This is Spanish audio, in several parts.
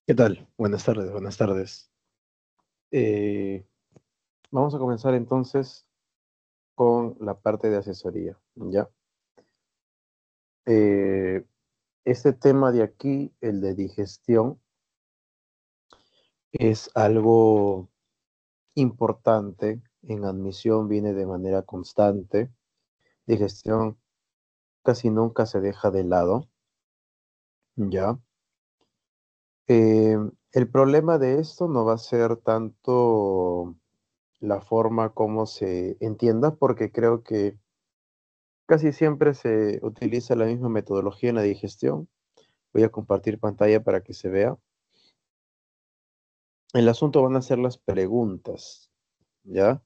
¿Qué tal? Buenas tardes, buenas tardes. Eh, Vamos a comenzar entonces con la parte de asesoría, ¿ya? Eh, este tema de aquí, el de digestión, es algo importante. En admisión viene de manera constante. Digestión casi nunca se deja de lado, ¿ya? Eh, el problema de esto no va a ser tanto la forma como se entienda, porque creo que casi siempre se utiliza la misma metodología en la digestión. Voy a compartir pantalla para que se vea. El asunto van a ser las preguntas, ¿ya?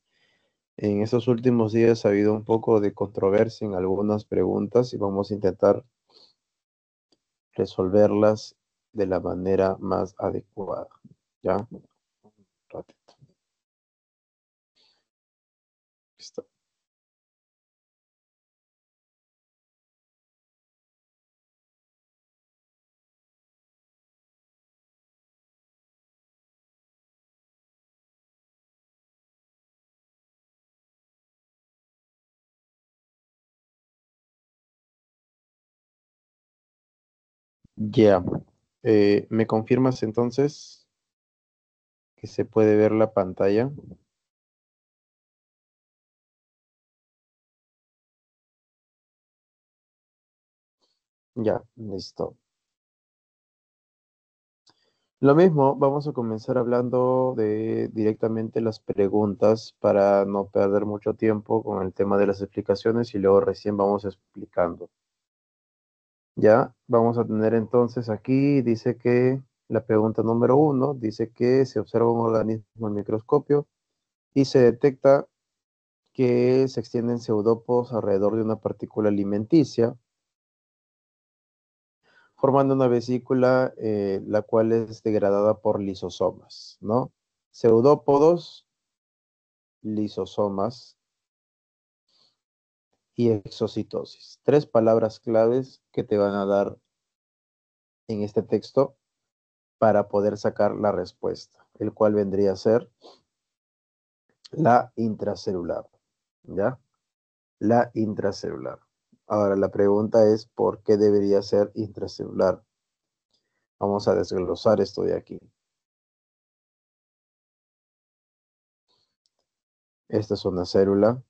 En estos últimos días ha habido un poco de controversia en algunas preguntas y vamos a intentar resolverlas de la manera más adecuada, ¿ya? Un ratito. Listo. Ya. ¿Me confirmas entonces que se puede ver la pantalla? Ya, listo. Lo mismo, vamos a comenzar hablando de directamente las preguntas para no perder mucho tiempo con el tema de las explicaciones y luego recién vamos explicando. Ya, vamos a tener entonces aquí, dice que la pregunta número uno, dice que se observa un organismo al microscopio y se detecta que se extienden seudópodos alrededor de una partícula alimenticia, formando una vesícula, la cual es degradada por lisosomas, ¿no? Seudópodos, lisosomas y exocitosis. Tres palabras claves que te van a dar en este texto para poder sacar la respuesta, el cual vendría a ser la intracelular, ¿ya? La intracelular. Ahora, la pregunta es, ¿por qué debería ser intracelular? Vamos a desglosar esto de aquí. Esta es una célula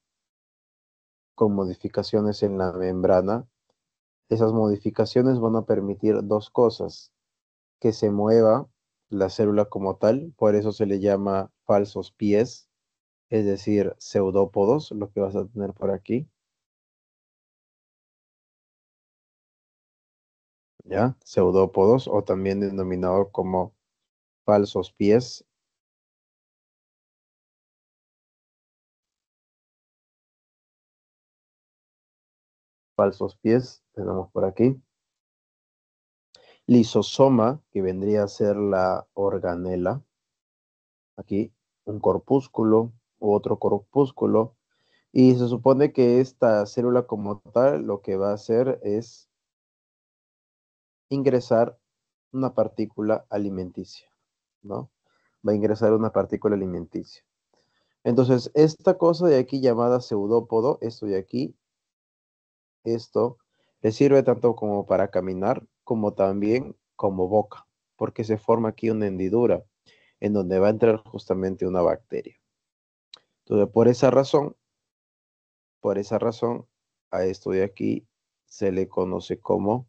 con modificaciones en la membrana. Esas modificaciones van a permitir dos cosas: que se mueva la célula como tal, por eso se le llama falsos pies, es decir, pseudópodos, lo que vas a tener por aquí, ¿ya? Pseudópodos o también denominado como falsos pies, falsos pies, tenemos por aquí. Lisosoma, que vendría a ser la organela, aquí un corpúsculo u otro corpúsculo, y se supone que esta célula como tal lo que va a hacer es ingresar una partícula alimenticia, ¿no? Va a ingresar una partícula alimenticia. Entonces, esta cosa de aquí llamada pseudópodo, esto de aquí, esto, le sirve tanto como para caminar, como también como boca, porque se forma aquí una hendidura en donde va a entrar justamente una bacteria. Entonces, por esa razón, a esto de aquí se le conoce como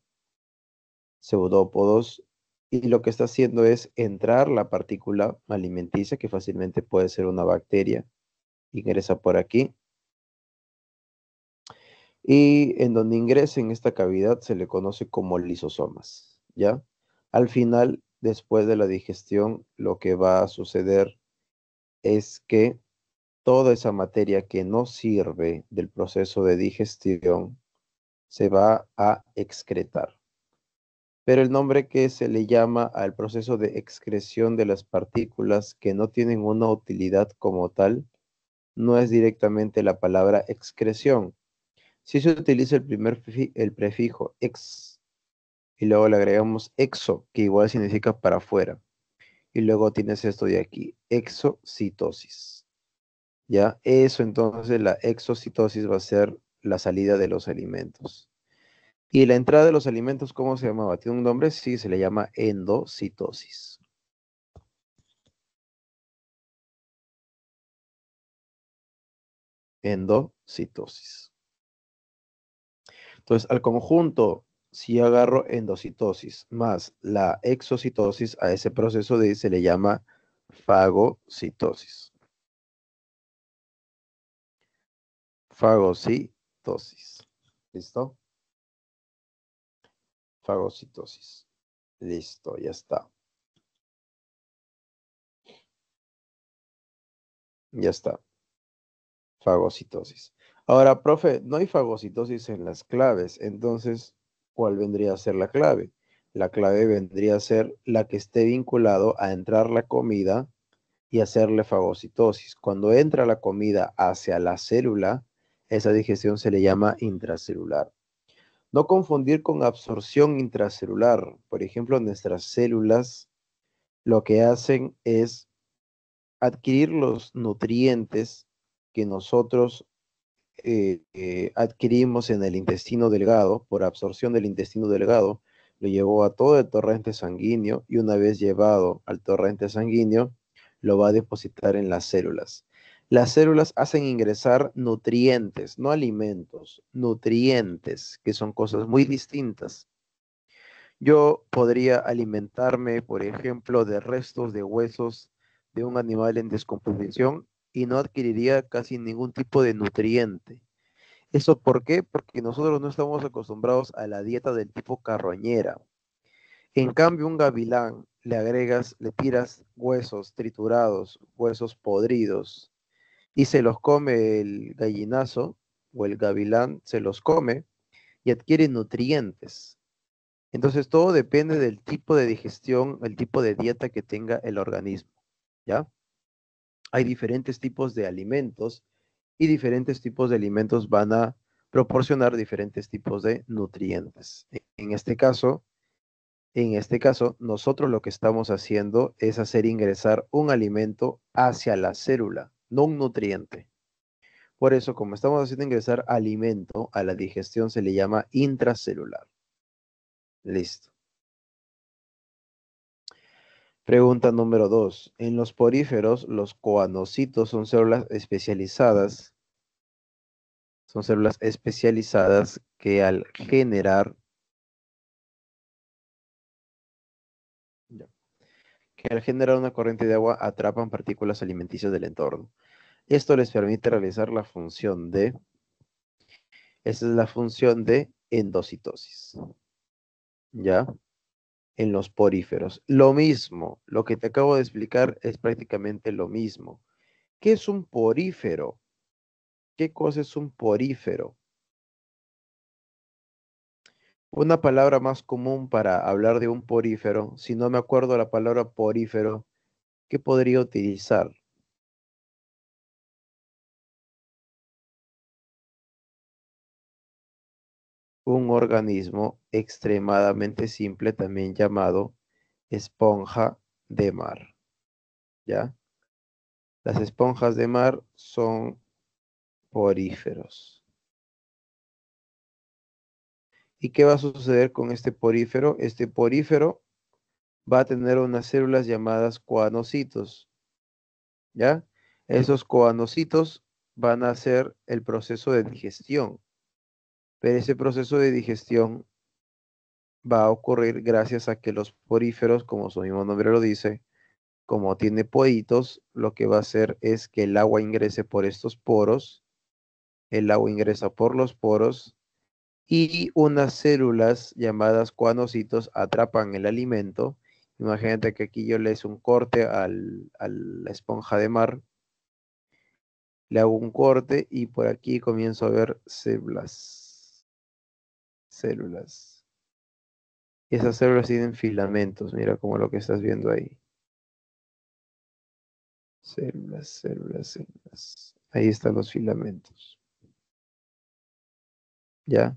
pseudópodos, y lo que está haciendo es entrar la partícula alimenticia, que fácilmente puede ser una bacteria, ingresa por aquí, y en donde ingresa en esta cavidad se le conoce como lisosomas, ¿ya? Al final, después de la digestión, lo que va a suceder es que toda esa materia que no sirve del proceso de digestión se va a excretar. Pero el nombre que se le llama al proceso de excreción de las partículas que no tienen una utilidad como tal, no es directamente la palabra excreción. Si se utiliza el prefijo ex y luego le agregamos exo, que igual significa para afuera. y luego tienes esto de aquí, exocitosis. ¿Ya? Eso entonces, la exocitosis va a ser la salida de los alimentos. ¿Y la entrada de los alimentos cómo se llamaba? ¿Tiene un nombre? Sí, se le llama endocitosis. Endocitosis. Entonces, al conjunto, si agarro endocitosis más la exocitosis, a ese proceso se le llama fagocitosis. Fagocitosis. ¿Listo? Fagocitosis. Listo, ya está. Ya está. Fagocitosis. Ahora, profe, no hay fagocitosis en las claves, entonces, ¿cuál vendría a ser la clave? La clave vendría a ser la que esté vinculado a entrar la comida y hacerle fagocitosis. Cuando entra la comida hacia la célula, esa digestión se le llama intracelular. No confundir con absorción intracelular. Por ejemplo, nuestras células lo que hacen es adquirir los nutrientes que nosotros adquirimos en el intestino delgado, por absorción del intestino delgado, lo llevó a todo el torrente sanguíneo y una vez llevado al torrente sanguíneo, lo va a depositar en las células. Las células hacen ingresar nutrientes, no alimentos, nutrientes, que son cosas muy distintas. Yo podría alimentarme, por ejemplo, de restos de huesos de un animal en descomposición y no adquiriría casi ningún tipo de nutriente. ¿Eso por qué? Porque nosotros no estamos acostumbrados a la dieta del tipo carroñera. En cambio, un gavilán le agregas, le tiras huesos triturados, huesos podridos, y se los come el gallinazo o el gavilán, se los come y adquiere nutrientes. Entonces, todo depende del tipo de digestión, el tipo de dieta que tenga el organismo, ¿ya? Hay diferentes tipos de alimentos y diferentes tipos de alimentos van a proporcionar diferentes tipos de nutrientes. En este caso, nosotros lo que estamos haciendo es hacer ingresar un alimento hacia la célula, no un nutriente. Por eso, como estamos haciendo ingresar alimento a la digestión, se le llama intracelular. Listo. Pregunta número 2. En los poríferos, los coanocitos son células especializadas que al generar ya, que al generar una corriente de agua atrapan partículas alimenticias del entorno. Esto les permite realizar la función de, esa es la función de endocitosis, ¿ya? En los poríferos. Lo mismo, lo que te acabo de explicar es prácticamente lo mismo. ¿Qué es un porífero? ¿Qué cosa es un porífero? Una palabra más común para hablar de un porífero, si no me acuerdo la palabra porífero, ¿qué podría utilizar? Un organismo extremadamente simple, también llamado esponja de mar, ¿ya? Las esponjas de mar son poríferos. ¿Y qué va a suceder con este porífero? Este porífero va a tener unas células llamadas coanocitos, ¿ya? Esos coanocitos van a hacer el proceso de digestión, pero ese proceso de digestión va a ocurrir gracias a que los poríferos, como su mismo nombre lo dice, como tiene poritos, lo que va a hacer es que el agua ingrese por estos poros, el agua ingresa por los poros y unas células llamadas coanocitos atrapan el alimento. Imagínate que aquí yo le hice un corte a la esponja de mar, le hago un corte y por aquí comienzo a ver células, células. Y esas células tienen filamentos, mira como lo que estás viendo ahí. Células, células, células. Ahí están los filamentos. ¿Ya?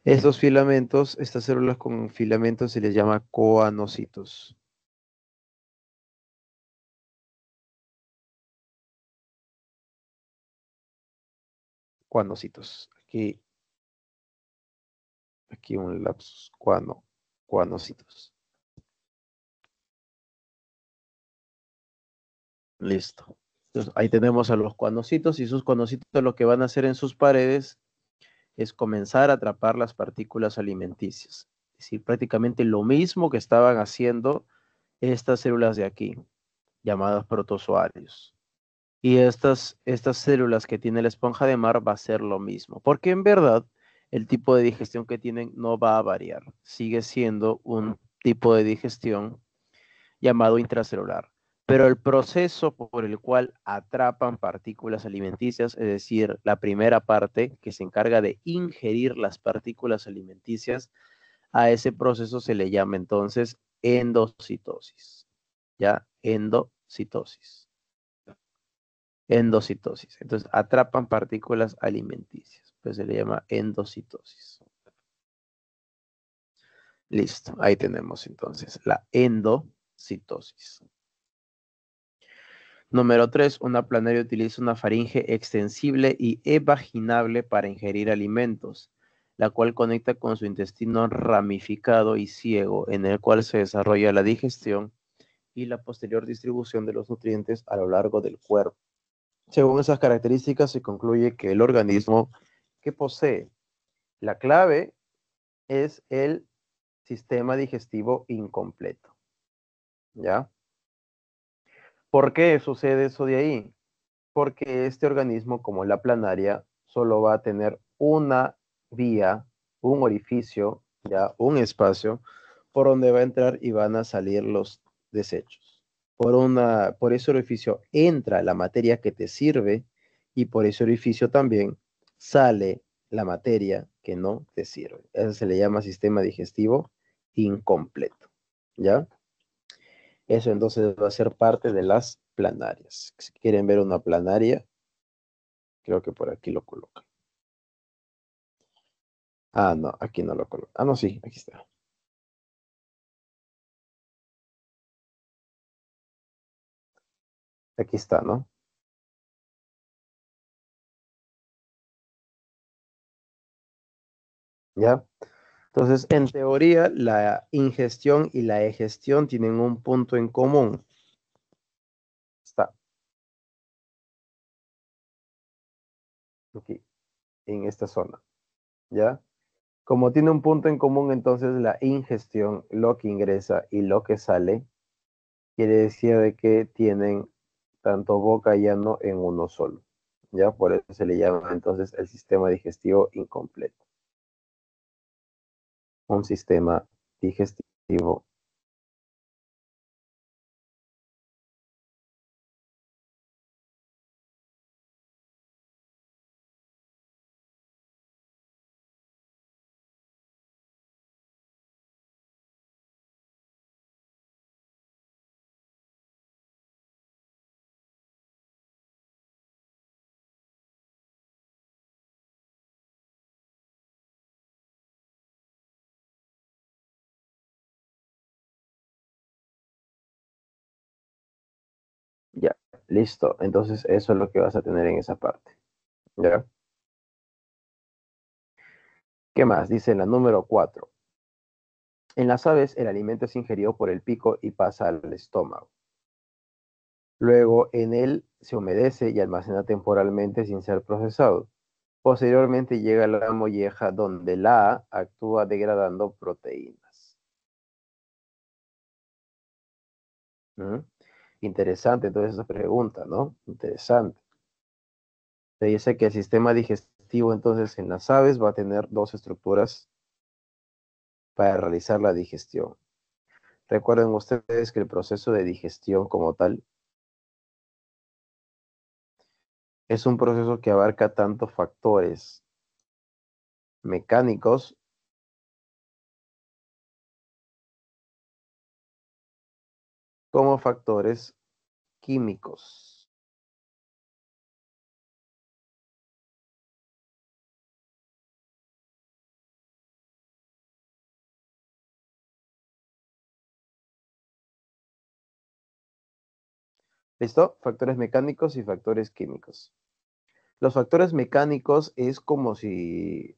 Estos filamentos, estas células con filamentos se les llama coanocitos. Cuanocitos. Aquí un lapsus. Cuanocitos. Listo. Entonces, ahí tenemos a los cuanocitos y sus cuanocitos lo que van a hacer en sus paredes es comenzar a atrapar las partículas alimenticias. Es decir, prácticamente lo mismo que estaban haciendo estas células de aquí, llamadas protozoarios. Y estas células que tiene la esponja de mar va a ser lo mismo, porque en verdad el tipo de digestión que tienen no va a variar. Sigue siendo un tipo de digestión llamado intracelular. Pero el proceso por el cual atrapan partículas alimenticias, es decir, la primera parte que se encarga de ingerir las partículas alimenticias, a ese proceso se le llama entonces endocitosis. ¿Ya? Endocitosis. Endocitosis. Entonces, atrapan partículas alimenticias. Pues se le llama endocitosis. Listo. Ahí tenemos entonces la endocitosis. Número 3, una planaria utiliza una faringe extensible y evaginable para ingerir alimentos, la cual conecta con su intestino ramificado y ciego, en el cual se desarrolla la digestión y la posterior distribución de los nutrientes a lo largo del cuerpo. Según esas características, se concluye que el organismo que posee la clave es el sistema digestivo incompleto. ¿Ya? ¿Por qué sucede eso de ahí? Porque este organismo, como la planaria, solo va a tener una vía, un orificio, ya un espacio, por donde va a entrar y van a salir los desechos. Por ese orificio entra la materia que te sirve y por ese orificio también sale la materia que no te sirve. Eso se le llama sistema digestivo incompleto, ¿ya? Eso entonces va a ser parte de las planarias. Si quieren ver una planaria, creo que por aquí lo colocan. Ah, no, aquí no lo colocan. Ah, no, sí, aquí está. Aquí está, ¿no? ¿Ya? Entonces, en teoría, la ingestión y la egestión tienen un punto en común. Está aquí, en esta zona, ¿ya? Como tiene un punto en común, entonces la ingestión, lo que ingresa y lo que sale, quiere decir de que tienen tanto boca y ano en uno solo, ¿ya? Por eso se le llama entonces el sistema digestivo incompleto. Un sistema digestivo. Ya, listo. Entonces eso es lo que vas a tener en esa parte. ¿Ya? ¿Qué más? Dice la número 4. En las aves el alimento es ingerido por el pico y pasa al estómago. Luego en él se humedece y almacena temporalmente sin ser procesado. Posteriormente llega a la molleja donde la actúa degradando proteínas. ¿Mm? Interesante entonces esa pregunta, ¿no? Interesante. Se dice que el sistema digestivo entonces en las aves va a tener dos estructuras para realizar la digestión. Recuerden ustedes que el proceso de digestión como tal es un proceso que abarca tanto factores mecánicos como factores químicos. ¿Listo? Factores mecánicos y factores químicos. Los factores mecánicos es como si,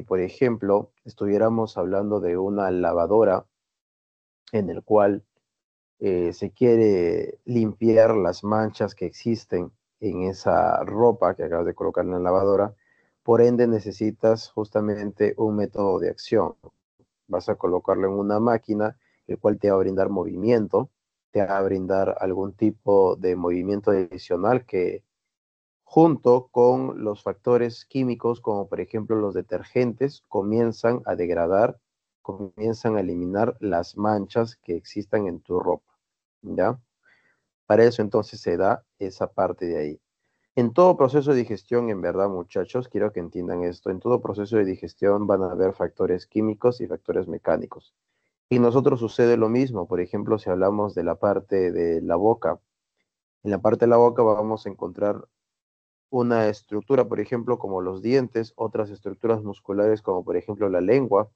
por ejemplo, estuviéramos hablando de una lavadora en el cual se quiere limpiar las manchas que existen en esa ropa que acabas de colocar en la lavadora. Por ende, necesitas justamente un método de acción. Vas a colocarlo en una máquina, el cual te va a brindar movimiento, te va a brindar algún tipo de movimiento adicional que junto con los factores químicos, como por ejemplo los detergentes, comienzan a degradar, comienzan a eliminar las manchas que existan en tu ropa, ¿ya? Para eso entonces se da esa parte de ahí. En todo proceso de digestión, en verdad, muchachos, quiero que entiendan esto, en todo proceso de digestión van a haber factores químicos y factores mecánicos. Y nosotros sucede lo mismo, por ejemplo, si hablamos de la parte de la boca, en la parte de la boca vamos a encontrar una estructura, por ejemplo, como los dientes, otras estructuras musculares como por ejemplo la lengua.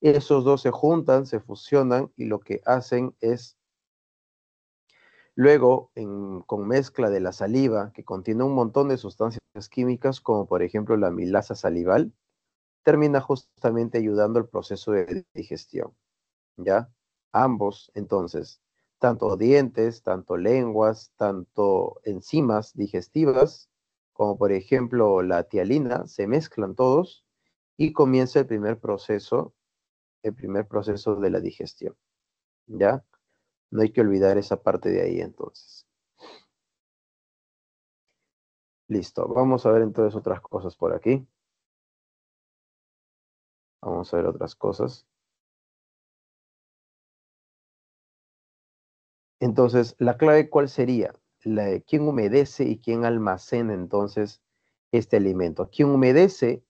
Esos dos se juntan, se fusionan y lo que hacen es luego, con mezcla de la saliva, que contiene un montón de sustancias químicas, como por ejemplo la milasa salival, termina justamente ayudando al proceso de digestión, ¿ya? Ambos, entonces, tanto dientes, tanto lenguas, tanto enzimas digestivas, como por ejemplo la tialina, se mezclan todos y comienza el primer proceso de la digestión, ¿ya? No hay que olvidar esa parte de ahí entonces. Listo, vamos a ver entonces otras cosas por aquí. Vamos a ver otras cosas. Entonces, la clave, ¿cuál sería? ¿Quién humedece y quién almacena entonces este alimento? ¿Quién humedece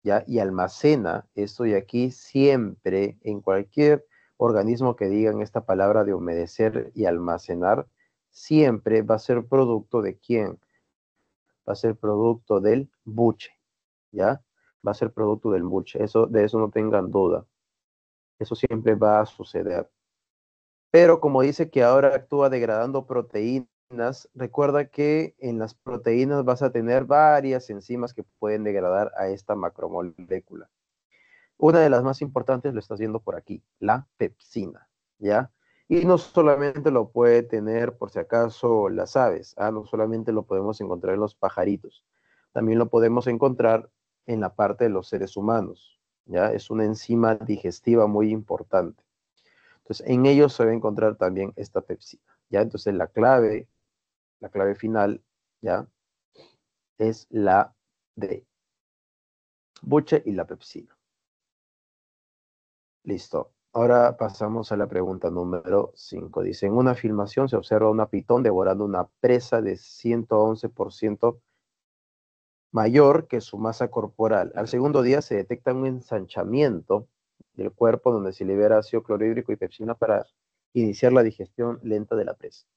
ya y almacena esto de aquí siempre en cualquier organismo que digan esta palabra de humedecer y almacenar, siempre va a ser producto de quién? Va a ser producto del buche, ¿ya? Va a ser producto del buche. Eso, de eso no tengan duda. Eso siempre va a suceder. Pero como dice que ahora actúa degradando proteínas, recuerda que en las proteínas vas a tener varias enzimas que pueden degradar a esta macromolécula. Una de las más importantes lo estás viendo por aquí, la pepsina, ¿ya? Y no solamente lo puede tener, por si acaso, las aves, no solamente lo podemos encontrar en los pajaritos, también lo podemos encontrar en la parte de los seres humanos, ¿ya? Es una enzima digestiva muy importante. Entonces, en ellos se va a encontrar también esta pepsina, ¿ya? Entonces, la clave final, ¿ya? Es la de buche y la pepsina. Listo. Ahora pasamos a la pregunta número 5. Dice, en una filmación se observa una pitón devorando una presa de 111% mayor que su masa corporal. Al segundo día se detecta un ensanchamiento del cuerpo donde se libera ácido clorhídrico y pepsina para iniciar la digestión lenta de la presa.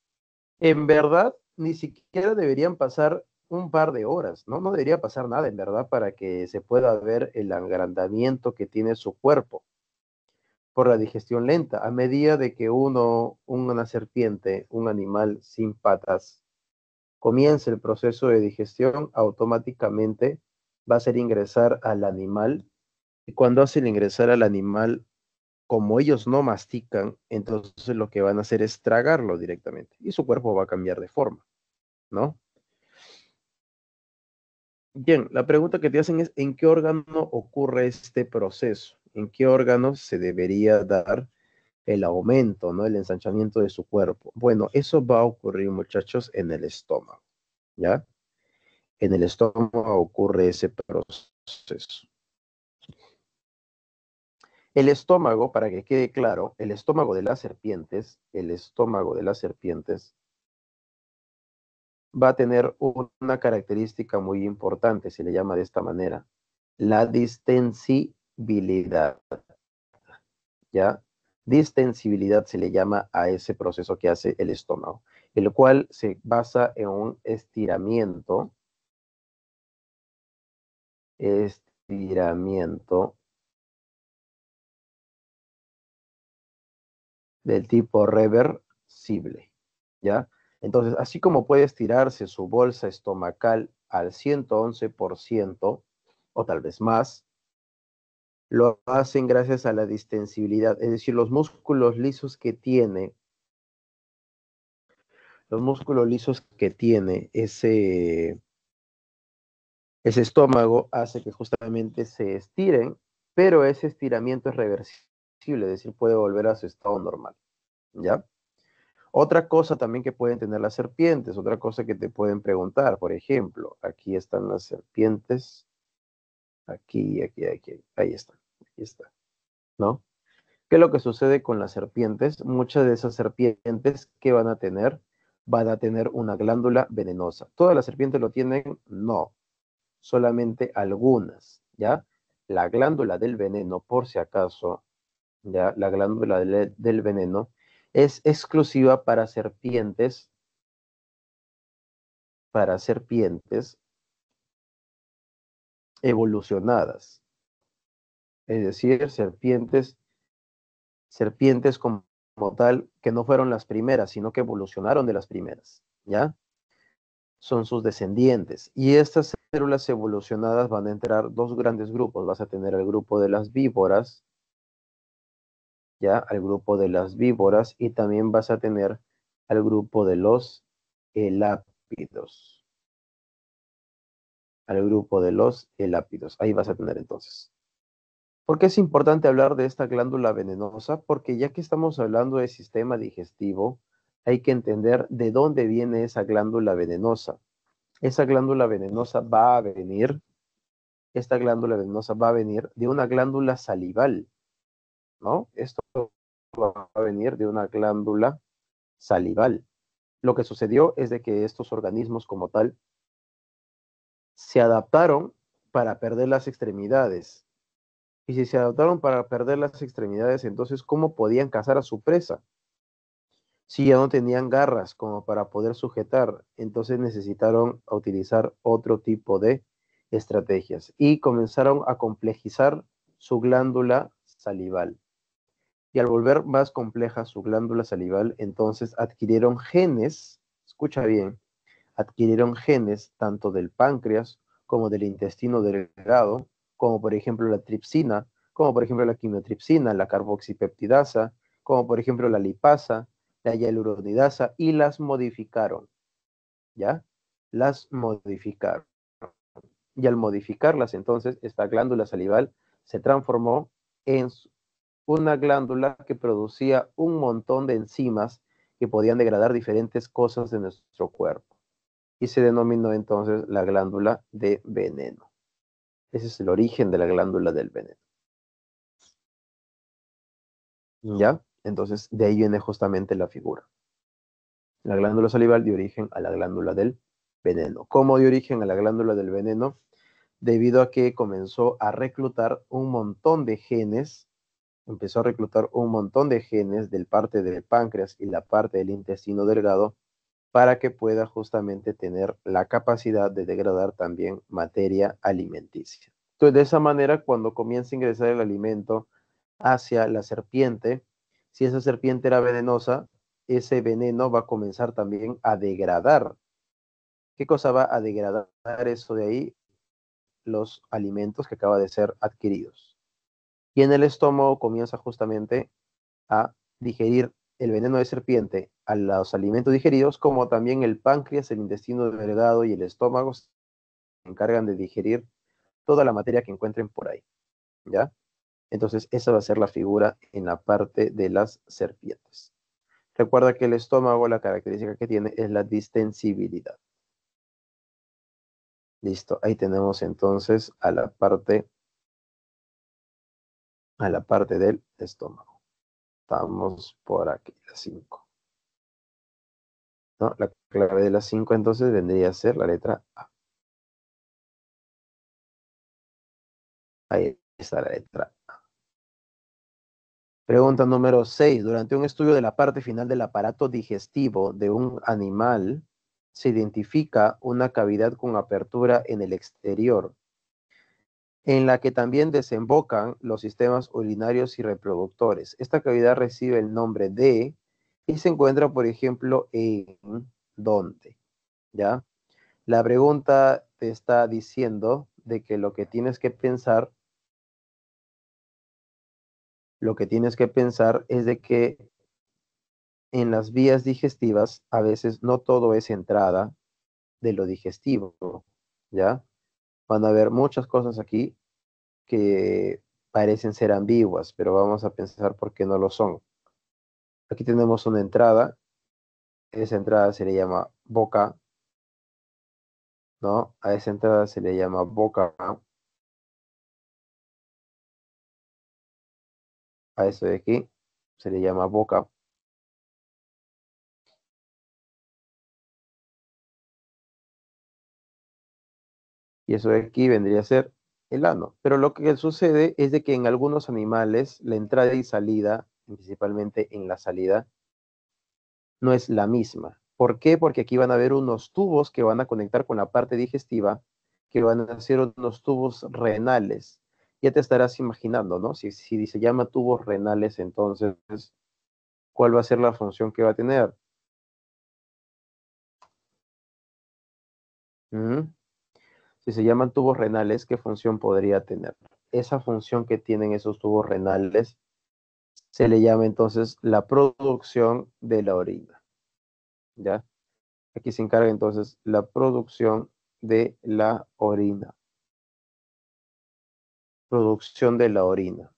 En verdad, ni siquiera deberían pasar un par de horas, ¿no? No debería pasar nada, en verdad, para que se pueda ver el agrandamiento que tiene su cuerpo por la digestión lenta. A medida de que una serpiente, un animal sin patas, comience el proceso de digestión, automáticamente va a hacer ingresar al animal. Y cuando hacen ingresar al animal, como ellos no mastican, entonces lo que van a hacer es tragarlo directamente y su cuerpo va a cambiar de forma, ¿no? Bien, la pregunta que te hacen es, ¿en qué órgano ocurre este proceso? ¿En qué órgano se debería dar el aumento, ¿no? El ensanchamiento de su cuerpo? Bueno, eso va a ocurrir, muchachos, en el estómago, ¿ya? En el estómago ocurre ese proceso. El estómago, para que quede claro, el estómago de las serpientes va a tener una característica muy importante, se le llama de esta manera, la distensibilidad, ¿ya? Distensibilidad se le llama a ese proceso que hace el estómago, el cual se basa en un estiramiento del tipo reversible, ¿ya? Entonces, así como puede estirarse su bolsa estomacal al 111% o tal vez más, lo hacen gracias a la distensibilidad, es decir, los músculos lisos que tiene ese estómago hace que justamente se estiren, pero ese estiramiento es reversible, es decir, puede volver a su estado normal, ¿ya? Otra cosa también que pueden tener las serpientes, otra cosa que te pueden preguntar, por ejemplo, aquí están las serpientes, aquí, ahí están, aquí está, ¿no? ¿Qué es lo que sucede con las serpientes? Muchas de esas serpientes que van a tener una glándula venenosa. ¿Todas las serpientes lo tienen? No, solamente algunas, ¿ya? La glándula del veneno, por si acaso, ¿ya? La glándula del veneno es exclusiva para serpientes evolucionadas, es decir, serpientes como tal que no fueron las primeras, sino que evolucionaron de las primeras, ¿ya? Son sus descendientes. Y estas células evolucionadas van a entrar dos grandes grupos. Vas a tener el grupo de las víboras, ¿ya? Al grupo de las víboras y también vas a tener al grupo de los elápidos. Al grupo de los elápidos. Ahí vas a tener entonces. ¿Por qué es importante hablar de esta glándula venenosa? Porque ya que estamos hablando de sistema digestivo, hay que entender de dónde viene esa glándula venenosa. Esa glándula venenosa va a venir, esta glándula venenosa va a venir de una glándula salival, ¿no? Esto va a venir de una glándula salival. Lo que sucedió es de que estos organismos como tal se adaptaron para perder las extremidades. Y si se adaptaron para perder las extremidades, entonces, ¿cómo podían cazar a su presa? Si ya no tenían garras como para poder sujetar, entonces necesitaron utilizar otro tipo de estrategias y comenzaron a complejizar su glándula salival. Y al volver más compleja su glándula salival, entonces adquirieron genes, escucha bien, adquirieron genes tanto del páncreas como del intestino delgado, como por ejemplo la tripsina, como por ejemplo la quimiotripsina, la carboxipeptidasa, como por ejemplo la lipasa, la hialuronidasa, y las modificaron, ¿ya? Las modificaron. Y al modificarlas, entonces, esta glándula salival se transformó en una glándula que producía un montón de enzimas que podían degradar diferentes cosas de nuestro cuerpo y se denominó entonces la glándula de veneno. Ese es el origen de la glándula del veneno. ¿Ya? Entonces, de ahí viene justamente la figura. La glándula salival dio origen a la glándula del veneno. ¿Cómo dio origen a la glándula del veneno? Debido a que comenzó a reclutar un montón de genes, empezó a reclutar un montón de genes del parte del páncreas y la parte del intestino delgado para que pueda justamente tener la capacidad de degradar también materia alimenticia. Entonces, de esa manera, cuando comienza a ingresar el alimento hacia la serpiente, si esa serpiente era venenosa, ese veneno va a comenzar también a degradar. ¿Qué cosa va a degradar eso de ahí? Los alimentos que acaba de ser adquiridos. Y en el estómago comienza justamente a digerir el veneno de serpiente a los alimentos digeridos, como también el páncreas, el intestino delgado y el estómago se encargan de digerir toda la materia que encuentren por ahí, ¿ya? Entonces, esa va a ser la figura en la parte de las serpientes. Recuerda que el estómago, la característica que tiene es la distensibilidad. Listo, ahí tenemos entonces a la parte del estómago. Estamos por aquí, la 5. ¿No? La clave de la 5 entonces vendría a ser la letra A. Ahí está la letra A. Pregunta número 6. Durante un estudio de la parte final del aparato digestivo de un animal, se identifica una cavidad con apertura en el exterior, en la que también desembocan los sistemas urinarios y reproductores. Esta cavidad recibe el nombre de y se encuentra, por ejemplo, en ¿dónde? ¿Ya? La pregunta te está diciendo de que lo que tienes que pensar es de que en las vías digestivas a veces no todo es entrada de lo digestivo, ¿ya? Van a haber muchas cosas aquí que parecen ser ambiguas, pero vamos a pensar por qué no lo son. Aquí tenemos una entrada, esa entrada se le llama boca, ¿no? A esa entrada se le llama boca, a eso de aquí se le llama boca, y eso de aquí vendría a ser el ano. Pero lo que sucede es de que en algunos animales la entrada y salida, principalmente en la salida, no es la misma. ¿Por qué? Porque aquí van a haber unos tubos que van a conectar con la parte digestiva, que van a ser unos tubos renales. Ya te estarás imaginando, ¿no? Si se llama tubos renales, entonces, ¿cuál va a ser la función que va a tener? ¿Mm? Si se llaman tubos renales, ¿qué función podría tener? Esa función que tienen esos tubos renales se le llama entonces la producción de la orina, ¿ya? Aquí se encarga entonces la producción de la orina. Producción de la orina.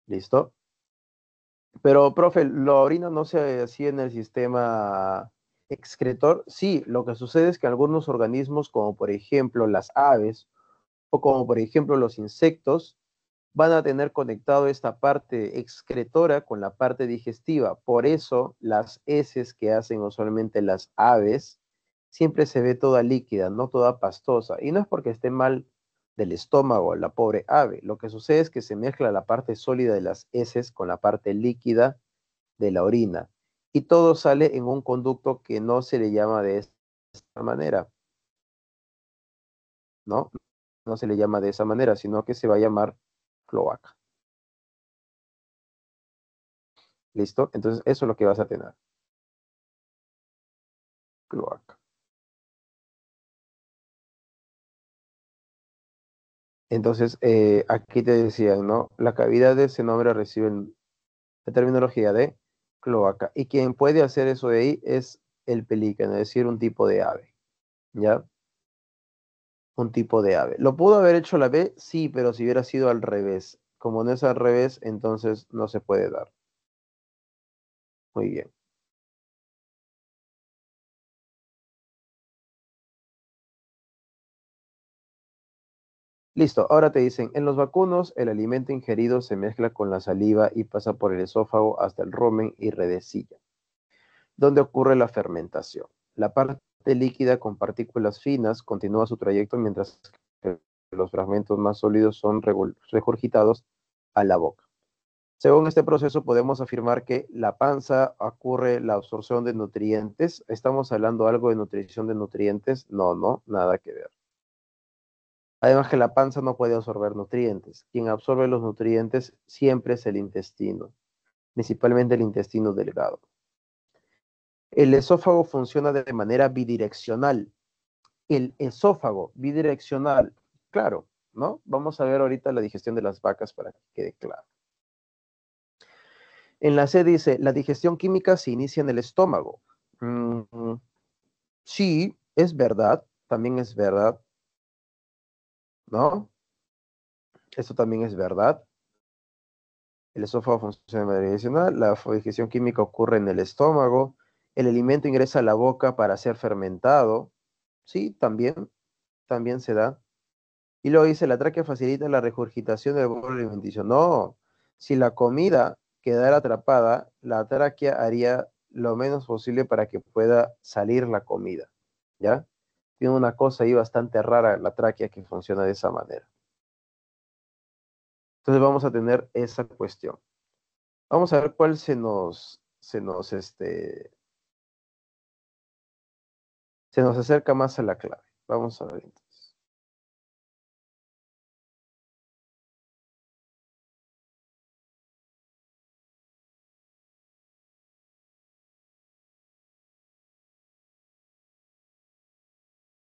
¿Listo? Pero, profe, ¿la orina no se hacía en el sistema excretor? Sí, lo que sucede es que algunos organismos, como por ejemplo las aves o como por ejemplo los insectos, van a tener conectado esta parte excretora con la parte digestiva. Por eso las heces que hacen usualmente las aves siempre se ve toda líquida, no toda pastosa. Y no es porque esté mal del estómago la pobre ave. Lo que sucede es que se mezcla la parte sólida de las heces con la parte líquida de la orina. Y todo sale en un conducto que no se le llama de esta manera, ¿no? No se le llama de esa manera, sino que se va a llamar cloaca. ¿Listo? Entonces, eso es lo que vas a tener. Cloaca. Entonces, aquí te decían, ¿no? La cavidad de ese nombre recibe la terminología de cloaca. Y quien puede hacer eso de ahí es el pelícano, es decir, un tipo de ave, ¿ya? Un tipo de ave. ¿Lo pudo haber hecho la B? Sí, pero si hubiera sido al revés. Como no es al revés, entonces no se puede dar. Muy bien. Listo, ahora te dicen, en los vacunos el alimento ingerido se mezcla con la saliva y pasa por el esófago hasta el rumen y redecilla, donde ocurre la fermentación. La parte líquida con partículas finas continúa su trayecto mientras que los fragmentos más sólidos son regurgitados a la boca. Según este proceso podemos afirmar que la panza ocurre la absorción de nutrientes. ¿Estamos hablando algo de nutrición de nutrientes? No, no, nada que ver. Además que la panza no puede absorber nutrientes. Quien absorbe los nutrientes siempre es el intestino, principalmente el intestino delgado. El esófago funciona de manera bidireccional. El esófago bidireccional, claro, ¿no? Vamos a ver ahorita la digestión de las vacas para que quede claro. En la C dice, la digestión química se inicia en el estómago. Mm, sí, es verdad, también es verdad, ¿no? Esto también es verdad. El esófago funciona de manera adicional, la digestión química ocurre en el estómago, el alimento ingresa a la boca para ser fermentado. Sí, también se da. Y luego dice, la tráquea facilita la regurgitación del bolo alimenticio. No, si la comida quedara atrapada, la tráquea haría lo menos posible para que pueda salir la comida, ¿ya? Tiene una cosa ahí bastante rara la tráquea que funciona de esa manera. Entonces vamos a tener esa cuestión. Vamos a ver cuál se nos acerca más a la clave. Vamos a ver entonces.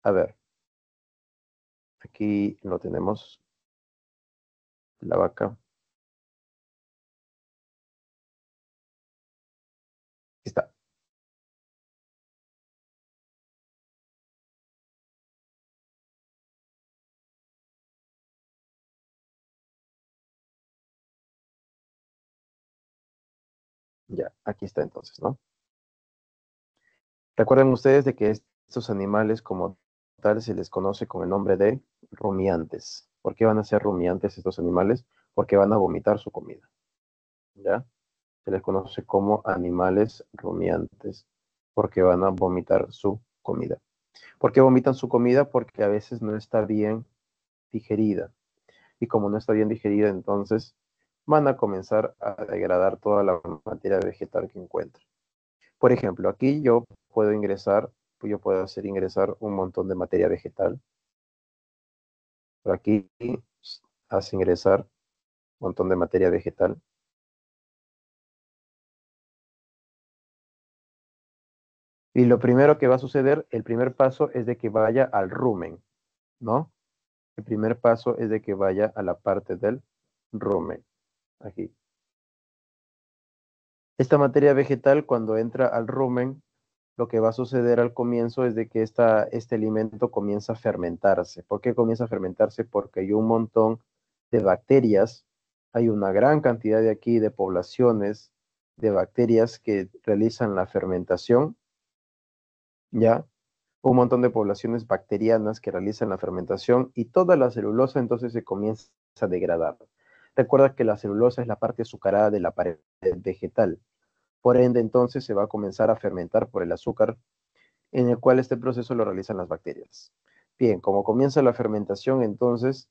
A ver. aquí lo tenemos, la vaca. Aquí está. Ya, aquí está entonces, ¿no? Recuerden ustedes de que estos animales como tal se les conoce con el nombre de rumiantes. ¿Por qué van a ser rumiantes estos animales? Porque van a vomitar su comida, ¿ya? Se les conoce como animales rumiantes porque van a vomitar su comida. ¿Por qué vomitan su comida? Porque a veces no está bien digerida. Y como no está bien digerida, entonces van a comenzar a degradar toda la materia vegetal que encuentren. Por ejemplo, aquí yo puedo hacer ingresar un montón de materia vegetal. Por aquí hace ingresar un montón de materia vegetal. Y lo primero que va a suceder, el primer paso es de que vaya al rumen, ¿no? El primer paso es de que vaya a la parte del rumen, aquí. Esta materia vegetal, cuando entra al rumen, lo que va a suceder al comienzo es de que este alimento comienza a fermentarse. ¿Por qué comienza a fermentarse? Porque hay un montón de bacterias, hay una gran cantidad de aquí de poblaciones de bacterias que realizan la fermentación, ¿ya? Un montón de poblaciones bacterianas que realizan la fermentación y toda la celulosa entonces se comienza a degradar. Recuerda que la celulosa es la parte azucarada de la pared vegetal. Por ende, entonces se va a comenzar a fermentar por el azúcar en el cual este proceso lo realizan las bacterias. Bien, como comienza la fermentación, entonces,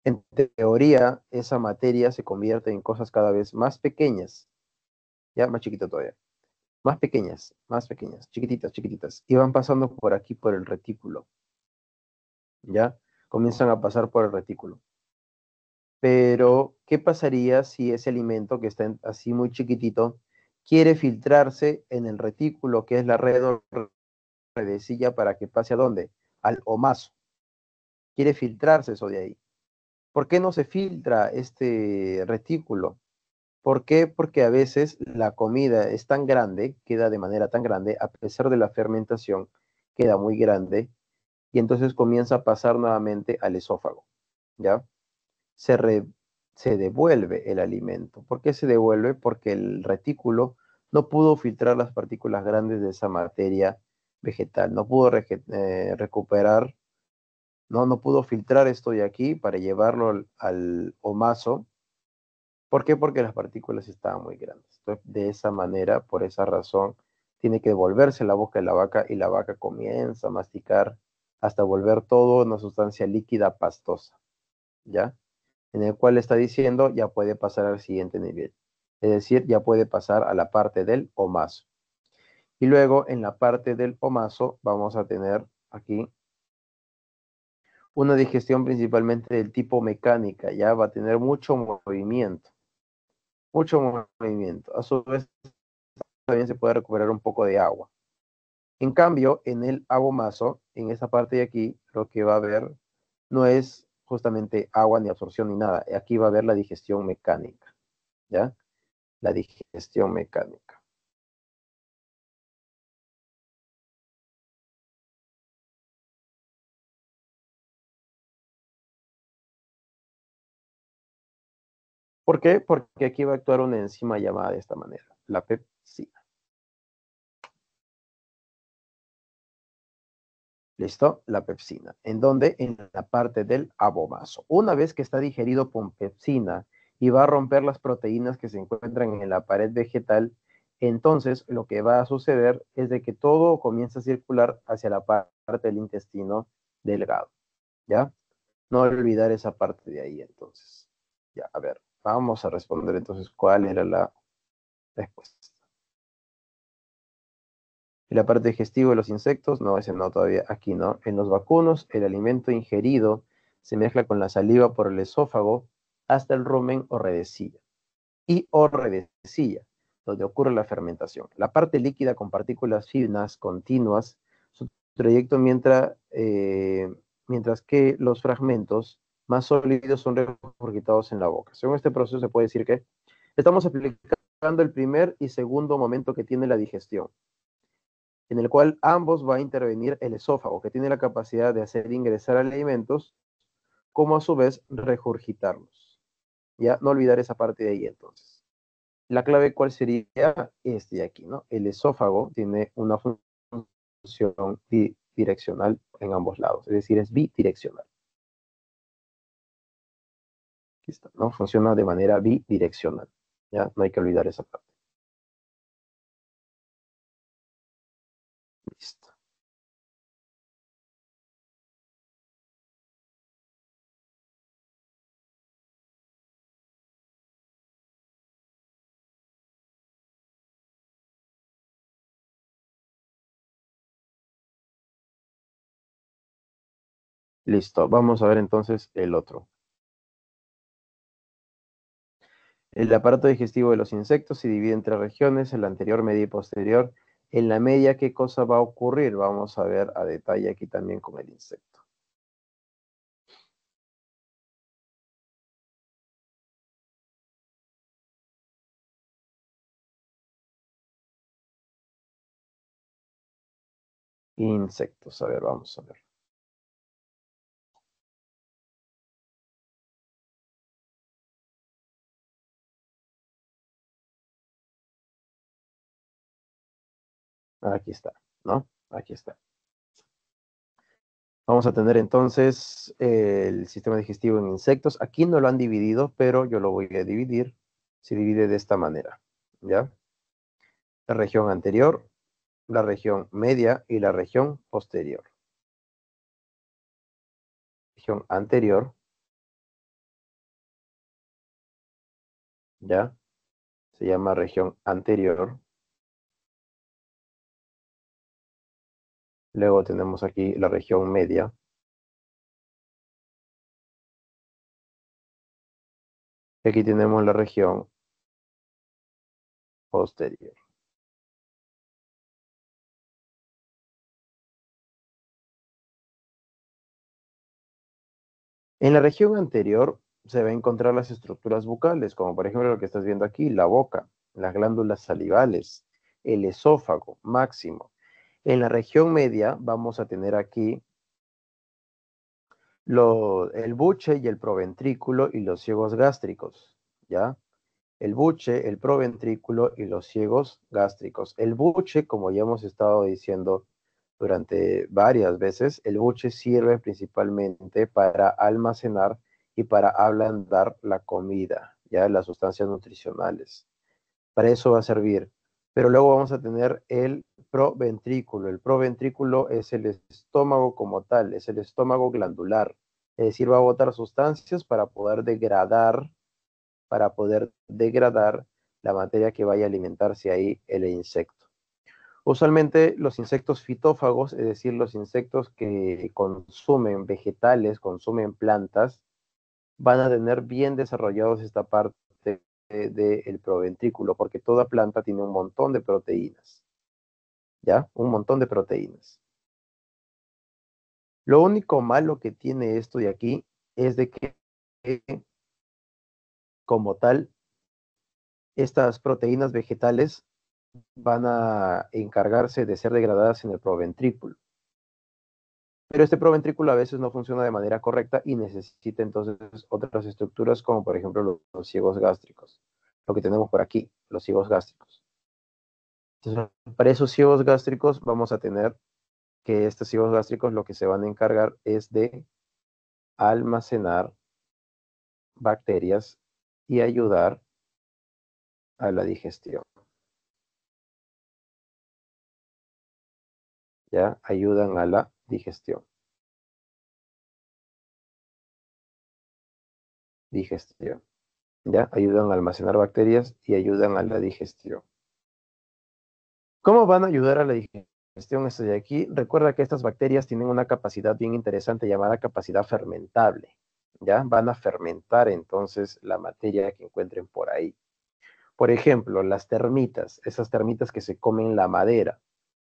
en teoría, esa materia se convierte en cosas cada vez más pequeñas, ya más chiquito todavía, más pequeñas, chiquititas, chiquititas, y van pasando por aquí, por el retículo, ya, comienzan a pasar por el retículo. Pero, ¿qué pasaría si ese alimento que está así muy chiquitito quiere filtrarse en el retículo, que es la red o redecilla, para que pase a dónde? Al omaso. Quiere filtrarse eso de ahí. ¿Por qué no se filtra este retículo? ¿Por qué? Porque a veces la comida es tan grande, queda de manera tan grande, a pesar de la fermentación, queda muy grande y entonces comienza a pasar nuevamente al esófago, ¿ya? Se, re- Se devuelve el alimento. ¿Por qué se devuelve? Porque el retículo no pudo filtrar las partículas grandes de esa materia vegetal, no pudo recuperar, no pudo filtrar esto de aquí para llevarlo al omaso. ¿Por qué? Porque las partículas estaban muy grandes. Entonces, de esa manera, por esa razón, tiene que devolverse la boca de la vaca y la vaca comienza a masticar hasta volver todo una sustancia líquida pastosa, ¿ya? En el cual está diciendo ya puede pasar al siguiente nivel. Es decir, ya puede pasar a la parte del omaso. Y luego en la parte del omaso vamos a tener aquí una digestión principalmente del tipo mecánica, ya va a tener mucho movimiento. A su vez también se puede recuperar un poco de agua. En cambio, en el abomaso, en esa parte de aquí, lo que va a haber no es justamente agua ni absorción ni nada. Aquí va a haber la digestión mecánica, ¿ya? La digestión mecánica. ¿Por qué? Porque aquí va a actuar una enzima llamada de esta manera, la pepsina. ¿Listo? La pepsina. ¿En dónde? En la parte del abomaso. Una vez que está digerido con pepsina y va a romper las proteínas que se encuentran en la pared vegetal, entonces lo que va a suceder es de que todo comienza a circular hacia la parte del intestino delgado. ¿Ya? No olvidar esa parte de ahí entonces. Ya, a ver, vamos a responder entonces cuál era la respuesta. En la parte digestiva de los insectos, no, ese no todavía, aquí no. En los vacunos, el alimento ingerido se mezcla con la saliva por el esófago hasta el rumen o redecilla. Y o redecilla, donde ocurre la fermentación. La parte líquida con partículas finas continuas, su trayecto mientras que los fragmentos más sólidos son regurgitados en la boca. Según este proceso se puede decir que estamos aplicando el primer y segundo momento que tiene la digestión, en el cual ambos va a intervenir el esófago, que tiene la capacidad de hacer ingresar alimentos, como a su vez regurgitarlos. Ya, no olvidar esa parte de ahí entonces. La clave, ¿cuál sería? Este de aquí, ¿no? El esófago tiene una función bidireccional en ambos lados, es decir, es bidireccional. Aquí está, ¿no? Funciona de manera bidireccional. Ya, no hay que olvidar esa parte. Listo. Listo. Vamos a ver entonces el otro. El aparato digestivo de los insectos se divide en tres regiones, el anterior, media y posterior. En la media, ¿qué cosa va a ocurrir? Vamos a ver a detalle aquí también con el insecto. Insectos, a ver, vamos a ver. Aquí está, ¿no? Aquí está. Vamos a tener entonces el sistema digestivo en insectos. Aquí no lo han dividido, pero yo lo voy a dividir. Se divide de esta manera, ¿ya? La región anterior, la región media y la región posterior. Región anterior, ¿ya? Se llama región anterior. Luego tenemos aquí la región media. Y aquí tenemos la región posterior. En la región anterior se va a encontrar las estructuras bucales, como por ejemplo lo que estás viendo aquí, la boca, las glándulas salivales, el esófago máximo. En la región media vamos a tener aquí el buche y el proventrículo y los ciegos gástricos, ¿ya? El buche, el proventrículo y los ciegos gástricos. El buche, como ya hemos estado diciendo durante varias veces, el buche sirve principalmente para almacenar y para ablandar la comida, ya las sustancias nutricionales. Para eso va a servir. Pero luego vamos a tener el proventrículo. El proventrículo es el estómago como tal, es el estómago glandular. Es decir, va a botar sustancias para poder degradar la materia que vaya a alimentarse ahí el insecto. Usualmente los insectos fitófagos, es decir, los insectos que consumen vegetales, consumen plantas, van a tener bien desarrollados esta parte del proventrículo, porque toda planta tiene un montón de proteínas, ¿ya? Un montón de proteínas. Lo único malo que tiene esto de aquí es de que, como tal, estas proteínas vegetales van a encargarse de ser degradadas en el proventrículo. Pero este proventrículo a veces no funciona de manera correcta y necesita entonces otras estructuras como por ejemplo los ciegos gástricos. Lo que tenemos por aquí, los ciegos gástricos. Entonces, para esos ciegos gástricos vamos a tener que estos ciegos gástricos lo que se van a encargar es de almacenar bacterias y ayudar a la digestión. ¿Ya? Ayudan a la digestión. Digestión. ¿Ya? Ayudan a almacenar bacterias y ayudan a la digestión. ¿Cómo van a ayudar a la digestión esto de aquí? Recuerda que estas bacterias tienen una capacidad bien interesante llamada capacidad fermentable. ¿Ya? Van a fermentar entonces la materia que encuentren por ahí. Por ejemplo, las termitas, esas termitas que se comen la madera.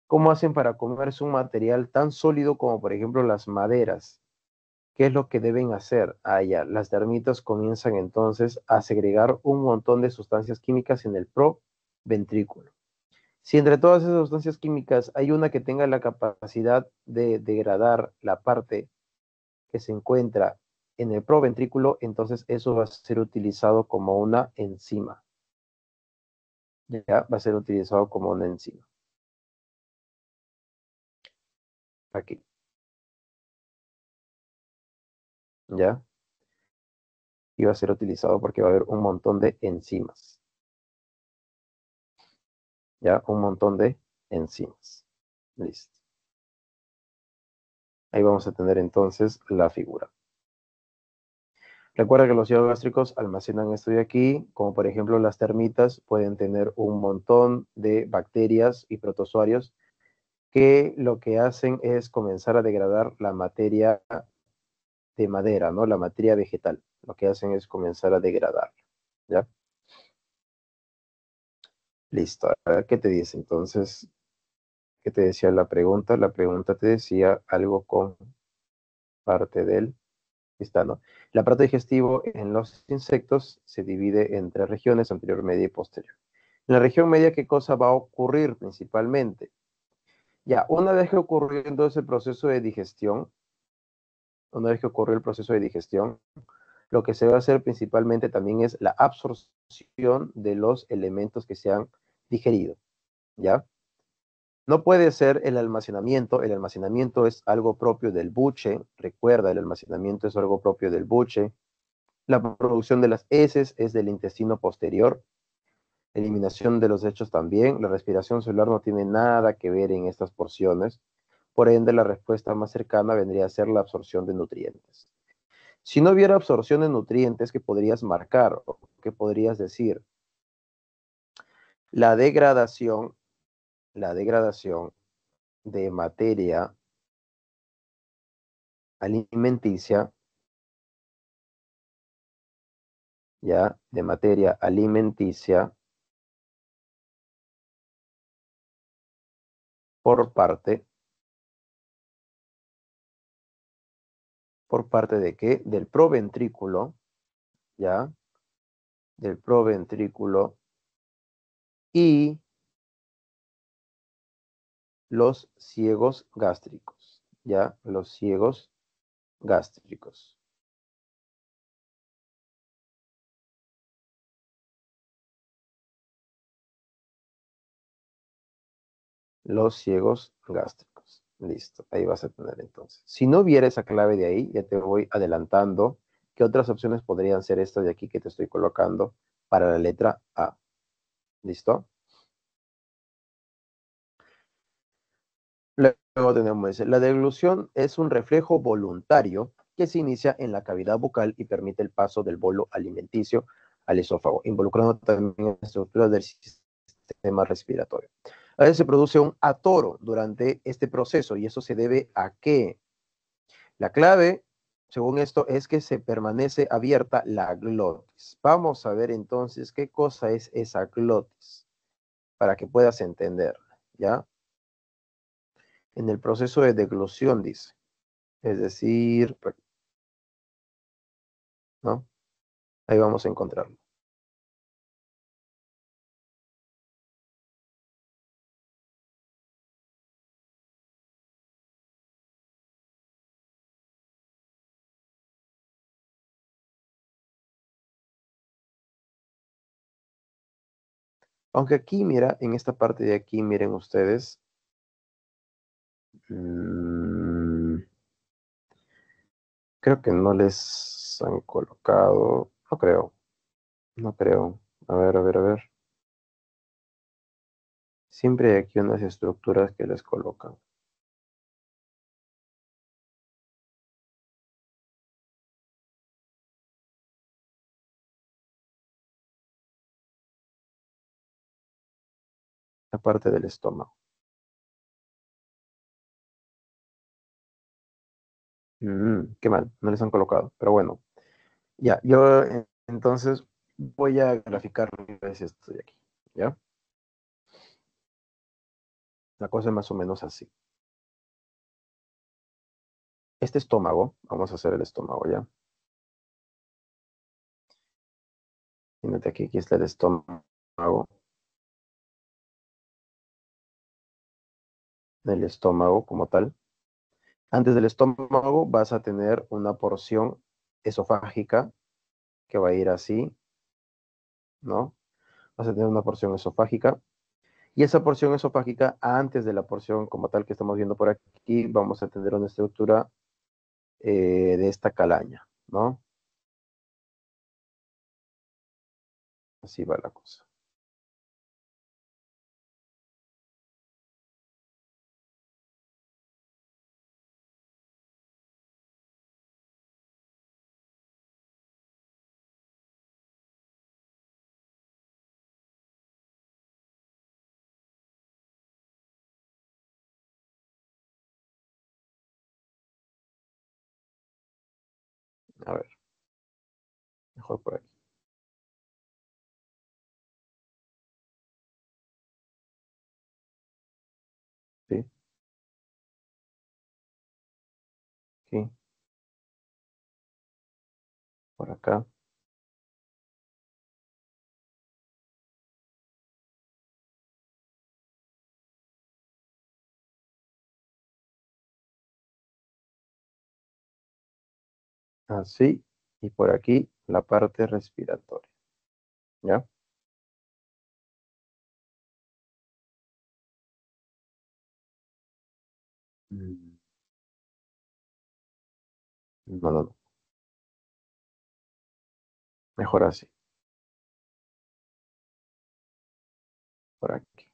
¿Cómo hacen para comerse un material tan sólido como por ejemplo las maderas? ¿Qué es lo que deben hacer? Ah, ya, las termitas comienzan entonces a segregar un montón de sustancias químicas en el proventrículo. Si entre todas esas sustancias químicas hay una que tenga la capacidad de degradar la parte que se encuentra en el proventrículo, entonces eso va a ser utilizado como una enzima. Ya va a ser utilizado como una enzima. Aquí. ¿Ya? Y va a ser utilizado porque va a haber un montón de enzimas. ¿Ya? Un montón de enzimas. Listo. Ahí vamos a tener entonces la figura. Recuerda que los higos gástricos almacenan esto de aquí, como por ejemplo las termitas pueden tener un montón de bacterias y protozoarios que lo que hacen es comenzar a degradar la materia de madera, ¿no? La materia vegetal. Lo que hacen es comenzar a degradar, ¿ya? Listo. A ver qué te dice entonces. ¿Qué te decía la pregunta? La pregunta te decía algo con parte del está, ¿no? El aparato digestivo en los insectos se divide en tres regiones, anterior, media y posterior. En la región media, ¿qué cosa va a ocurrir principalmente? Ya, una vez que ocurrió entonces el proceso de digestión, una vez que ocurrió el proceso de digestión, lo que se va a hacer principalmente también es la absorción de los elementos que se han digerido, ¿ya? No puede ser el almacenamiento es algo propio del buche, recuerda, el almacenamiento es algo propio del buche. La producción de las heces es del intestino posterior, eliminación de los desechos también, la respiración celular no tiene nada que ver en estas porciones, por ende la respuesta más cercana vendría a ser la absorción de nutrientes. Si no hubiera absorción de nutrientes, ¿qué podrías marcar o qué podrías decir? La degradación, la degradación de materia alimenticia, ya, de materia alimenticia por parte de qué? Del proventrículo, ya, del proventrículo y los ciegos gástricos, ya, los ciegos gástricos, los ciegos gástricos. Listo, ahí vas a tener entonces. Si no hubiera esa clave de ahí, ya te voy adelantando qué otras opciones podrían ser estas de aquí que te estoy colocando para la letra A. ¿Listo? Luego tenemos ese. La deglución es un reflejo voluntario que se inicia en la cavidad bucal y permite el paso del bolo alimenticio al esófago, involucrando también estructuras del sistema respiratorio. A veces se produce un atoro durante este proceso y eso se debe a que la clave, según esto, es que se permanece abierta la glotis. Vamos a ver entonces qué cosa es esa glotis para que puedas entender, ¿ya? En el proceso de deglución, dice. Es decir, ¿no? Ahí vamos a encontrarlo. Aunque aquí, mira, en esta parte de aquí, miren ustedes, mmm, creo que no les han colocado, no creo, no creo. A ver, a ver, a ver. Siempre hay aquí unas estructuras que les colocan. La parte del estómago. Qué mal, no les han colocado. Pero bueno, ya, yo entonces voy a graficar esto de aquí, ¿ya? La cosa es más o menos así. Este estómago, vamos a hacer el estómago, ¿ya? Fíjate aquí está el estómago. El estómago como tal. Antes del estómago vas a tener una porción esofágica que va a ir así, ¿no? Vas a tener una porción esofágica. Y esa porción esofágica, antes de la porción como tal que estamos viendo por aquí, vamos a tener una estructura de esta calaña, ¿no? Así va la cosa. A ver, mejor por aquí. ¿Sí? Aquí, por acá. Así. Y por aquí la parte respiratoria. ¿Ya? Mm. No, no, no. Mejor así. Por aquí.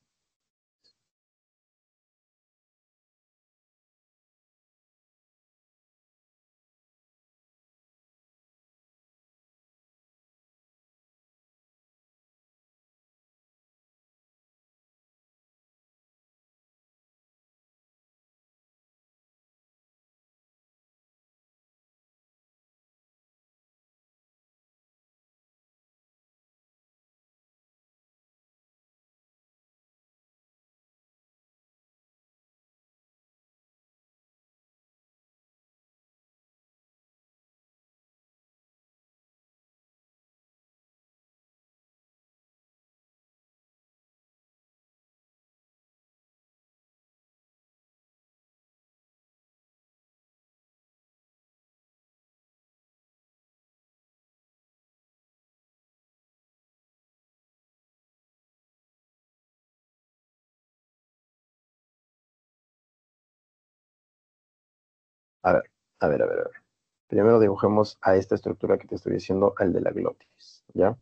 A ver, a ver, a ver, a ver. Primero dibujemos a esta estructura que te estoy diciendo, el de la glotis, ¿ya?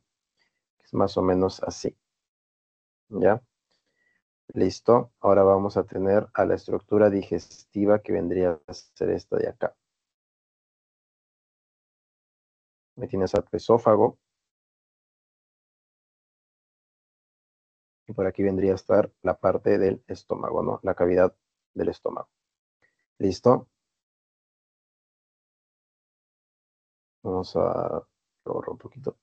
Es más o menos así, ¿ya? Listo. Ahora vamos a tener a la estructura digestiva que vendría a ser esta de acá. Me tienes a tu esófago y por aquí vendría a estar la parte del estómago, ¿no? La cavidad del estómago. ¿Listo? Vamos a borrar un poquito.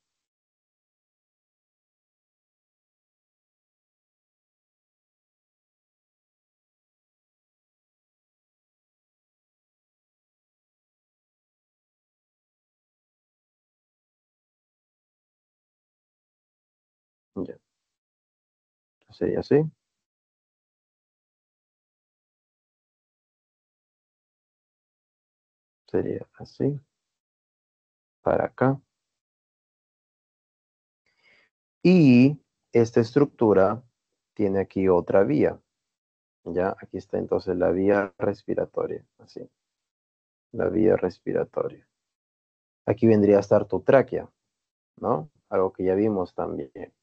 Ya. Sería así, sería así, para acá. Y esta estructura tiene aquí otra vía. Ya, aquí está entonces la vía respiratoria, así, la vía respiratoria. Aquí vendría a estar tu tráquea, ¿no? Algo que ya vimos también.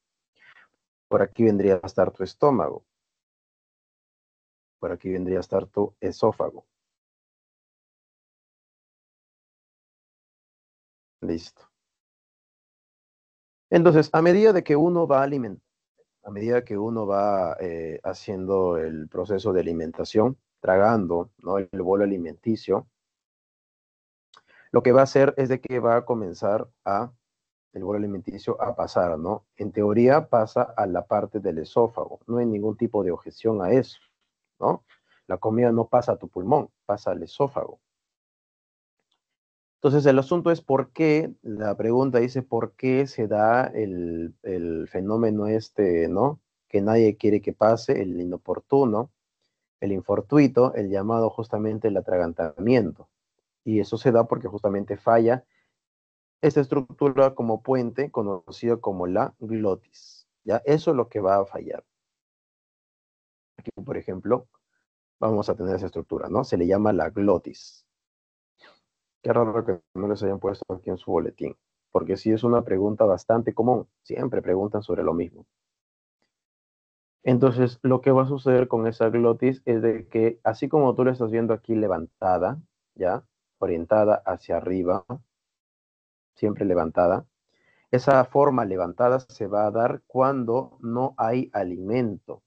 Por aquí vendría a estar tu estómago. Por aquí vendría a estar tu esófago. Listo. Entonces, a medida de que uno va alimentando, a medida que uno va haciendo el proceso de alimentación, tragando, ¿no? El bolo alimenticio, lo que va a hacer es de que va a comenzar el bolo alimenticio a pasar, ¿no? En teoría pasa a la parte del esófago. No hay ningún tipo de objeción a eso, ¿no? La comida no pasa a tu pulmón, pasa al esófago. Entonces el asunto es por qué, la pregunta dice por qué se da el fenómeno este, ¿no? Que nadie quiere que pase, el inoportuno, el infortuito, el llamado justamente el atragantamiento. Y eso se da porque justamente falla esta estructura como puente, conocido como la glotis. ¿Ya? Eso es lo que va a fallar. Aquí, por ejemplo, vamos a tener esa estructura, ¿no? Se le llama la glotis. Qué raro que no les hayan puesto aquí en su boletín, porque sí es una pregunta bastante común. Siempre preguntan sobre lo mismo. Entonces, lo que va a suceder con esa glotis es de que, así como tú la estás viendo aquí levantada, ¿ya? Orientada hacia arriba, siempre levantada, esa forma levantada se va a dar cuando no hay alimento,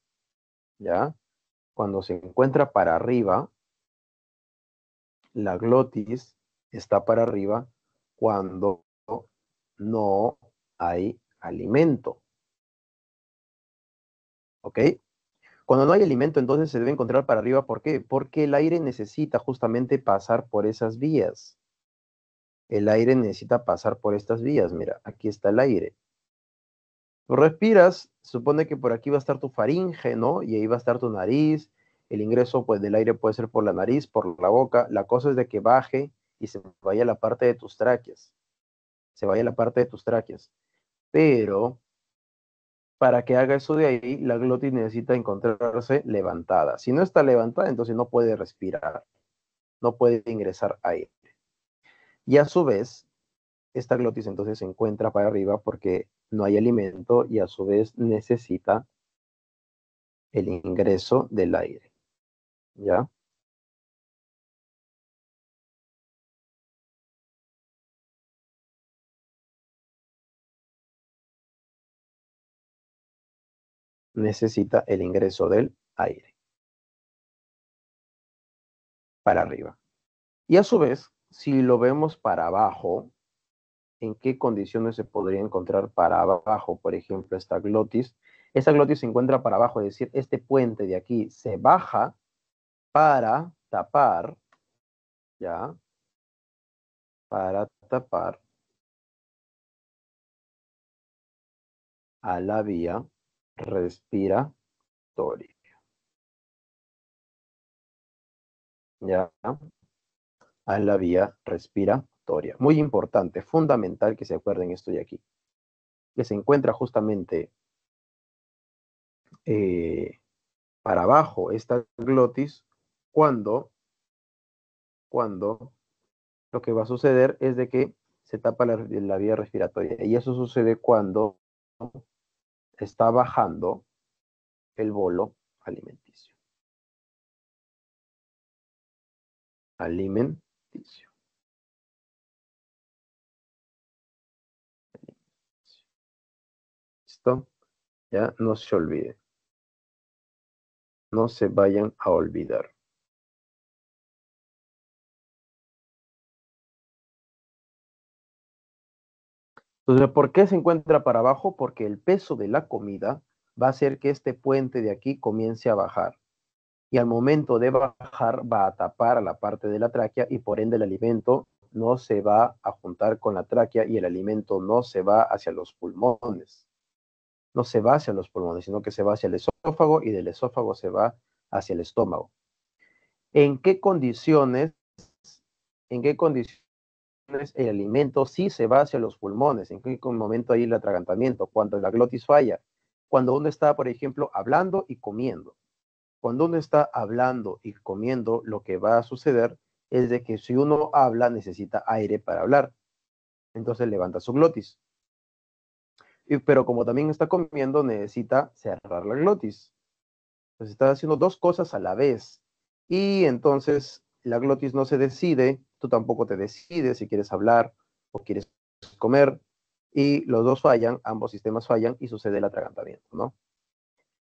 ¿ya? Cuando se encuentra para arriba, la glotis está para arriba cuando no hay alimento, ¿ok? Cuando no hay alimento, entonces se debe encontrar para arriba. ¿Por qué? Porque el aire necesita justamente pasar por esas vías. El aire necesita pasar por estas vías. Mira, aquí está el aire. Tú respiras, supone que por aquí va a estar tu faringe, ¿no? Y ahí va a estar tu nariz. El ingreso, pues, del aire puede ser por la nariz, por la boca. La cosa es de que baje y se vaya a la parte de tus tráqueas. Se vaya a la parte de tus tráqueas. Pero para que haga eso de ahí, la glotis necesita encontrarse levantada. Si no está levantada, entonces no puede respirar, no puede ingresar aire. Y a su vez, esta glotis entonces se encuentra para arriba porque no hay alimento y a su vez necesita el ingreso del aire. ¿Ya? Necesita el ingreso del aire para arriba. Y a su vez, si lo vemos para abajo, ¿en qué condiciones se podría encontrar para abajo? Por ejemplo, esta glotis. Esta glotis se encuentra para abajo, es decir, este puente de aquí se baja para tapar, ¿ya? Para tapar a la vía respiratoria, ¿ya? A la vía respiratoria. Muy importante, fundamental que se acuerden esto de aquí, que se encuentra justamente eh, para abajo esta glotis cuando, cuando lo que va a suceder es de que se tapa la vía respiratoria. Y eso sucede cuando está bajando el bolo alimenticio. Alimenticio. ¿Listo? Ya no se olvide. No se vayan a olvidar. Entonces, ¿por qué se encuentra para abajo? Porque el peso de la comida va a hacer que este puente de aquí comience a bajar. Y al momento de bajar va a tapar a la parte de la tráquea y por ende el alimento no se va a juntar con la tráquea y el alimento no se va hacia los pulmones. No se va hacia los pulmones, sino que se va hacia el esófago y del esófago se va hacia el estómago. ¿En qué condiciones, en qué condiciones el alimento sí se va hacia los pulmones? ¿En qué momento hay el atragantamiento? Cuando la glotis falla. Cuando uno está, por ejemplo, hablando y comiendo. Cuando uno está hablando y comiendo, lo que va a suceder es de que si uno habla, necesita aire para hablar. Entonces levanta su glotis. Pero como también está comiendo, necesita cerrar la glotis. Entonces está haciendo dos cosas a la vez. Y entonces la glotis no se decide, tú tampoco te decides si quieres hablar o quieres comer. Y los dos fallan, ambos sistemas fallan y sucede el atragantamiento, ¿no?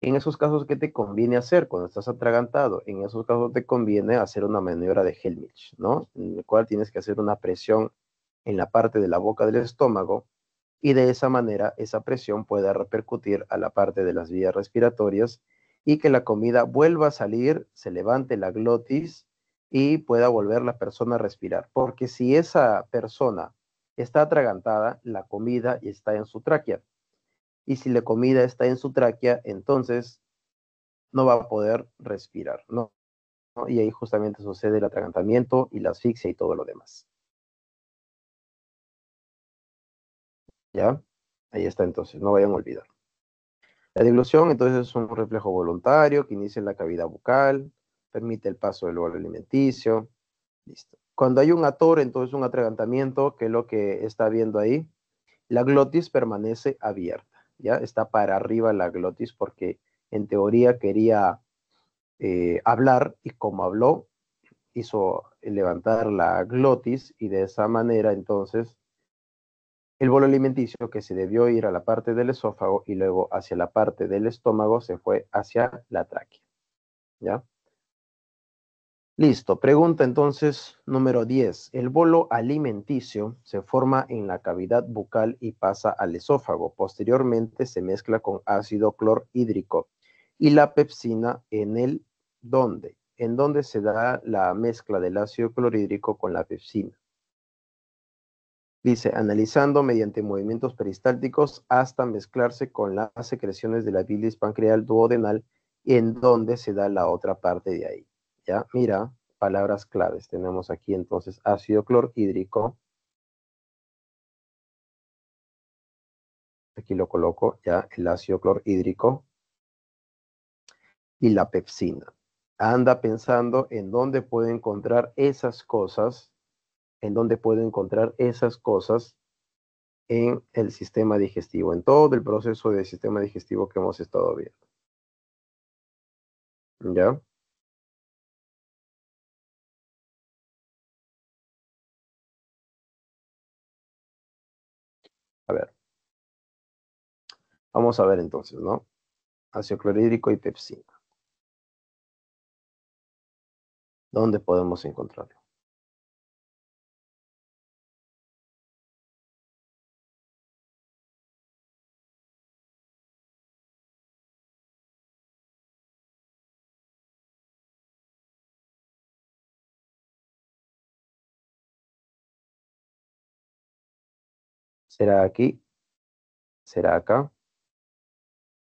En esos casos, ¿qué te conviene hacer cuando estás atragantado? En esos casos te conviene hacer una maniobra de Helmich, ¿no? En el cual tienes que hacer una presión en la parte de la boca del estómago y de esa manera esa presión puede repercutir a la parte de las vías respiratorias y que la comida vuelva a salir, se levante la glotis y pueda volver la persona a respirar. Porque si esa persona está atragantada, la comida está en su tráquea. Y si la comida está en su tráquea, entonces no va a poder respirar, ¿no? Y ahí justamente sucede el atragantamiento y la asfixia y todo lo demás. ¿Ya? Ahí está entonces, no vayan a olvidar. La deglución entonces es un reflejo voluntario que inicia en la cavidad bucal, permite el paso del bolo alimenticio. Listo. Cuando hay un ator, entonces un atragantamiento, que es lo que está viendo ahí, la glotis permanece abierta, ¿ya? Está para arriba la glotis porque en teoría quería hablar y como habló, hizo levantar la glotis y de esa manera entonces el bolo alimenticio que se debió ir a la parte del esófago y luego hacia la parte del estómago se fue hacia la tráquea, ¿ya? Listo. Pregunta entonces número 10. El bolo alimenticio se forma en la cavidad bucal y pasa al esófago. Posteriormente se mezcla con ácido clorhídrico y la pepsina en el ¿dónde? En donde se da la mezcla del ácido clorhídrico con la pepsina. Dice, analizando mediante movimientos peristálticos hasta mezclarse con las secreciones de la bilis pancreal duodenal, en donde se da la otra parte de ahí. ¿Ya? Mira, palabras claves. Tenemos aquí entonces ácido clorhídrico. Aquí lo coloco, ya, el ácido clorhídrico y la pepsina. Anda pensando en dónde puede encontrar esas cosas, en dónde puede encontrar esas cosas en el sistema digestivo, en todo el proceso del sistema digestivo que hemos estado viendo. ¿Ya? A ver, vamos a ver entonces, ¿no? Ácido clorhídrico y pepsina. ¿Dónde podemos encontrarlo? ¿Será aquí? ¿Será acá?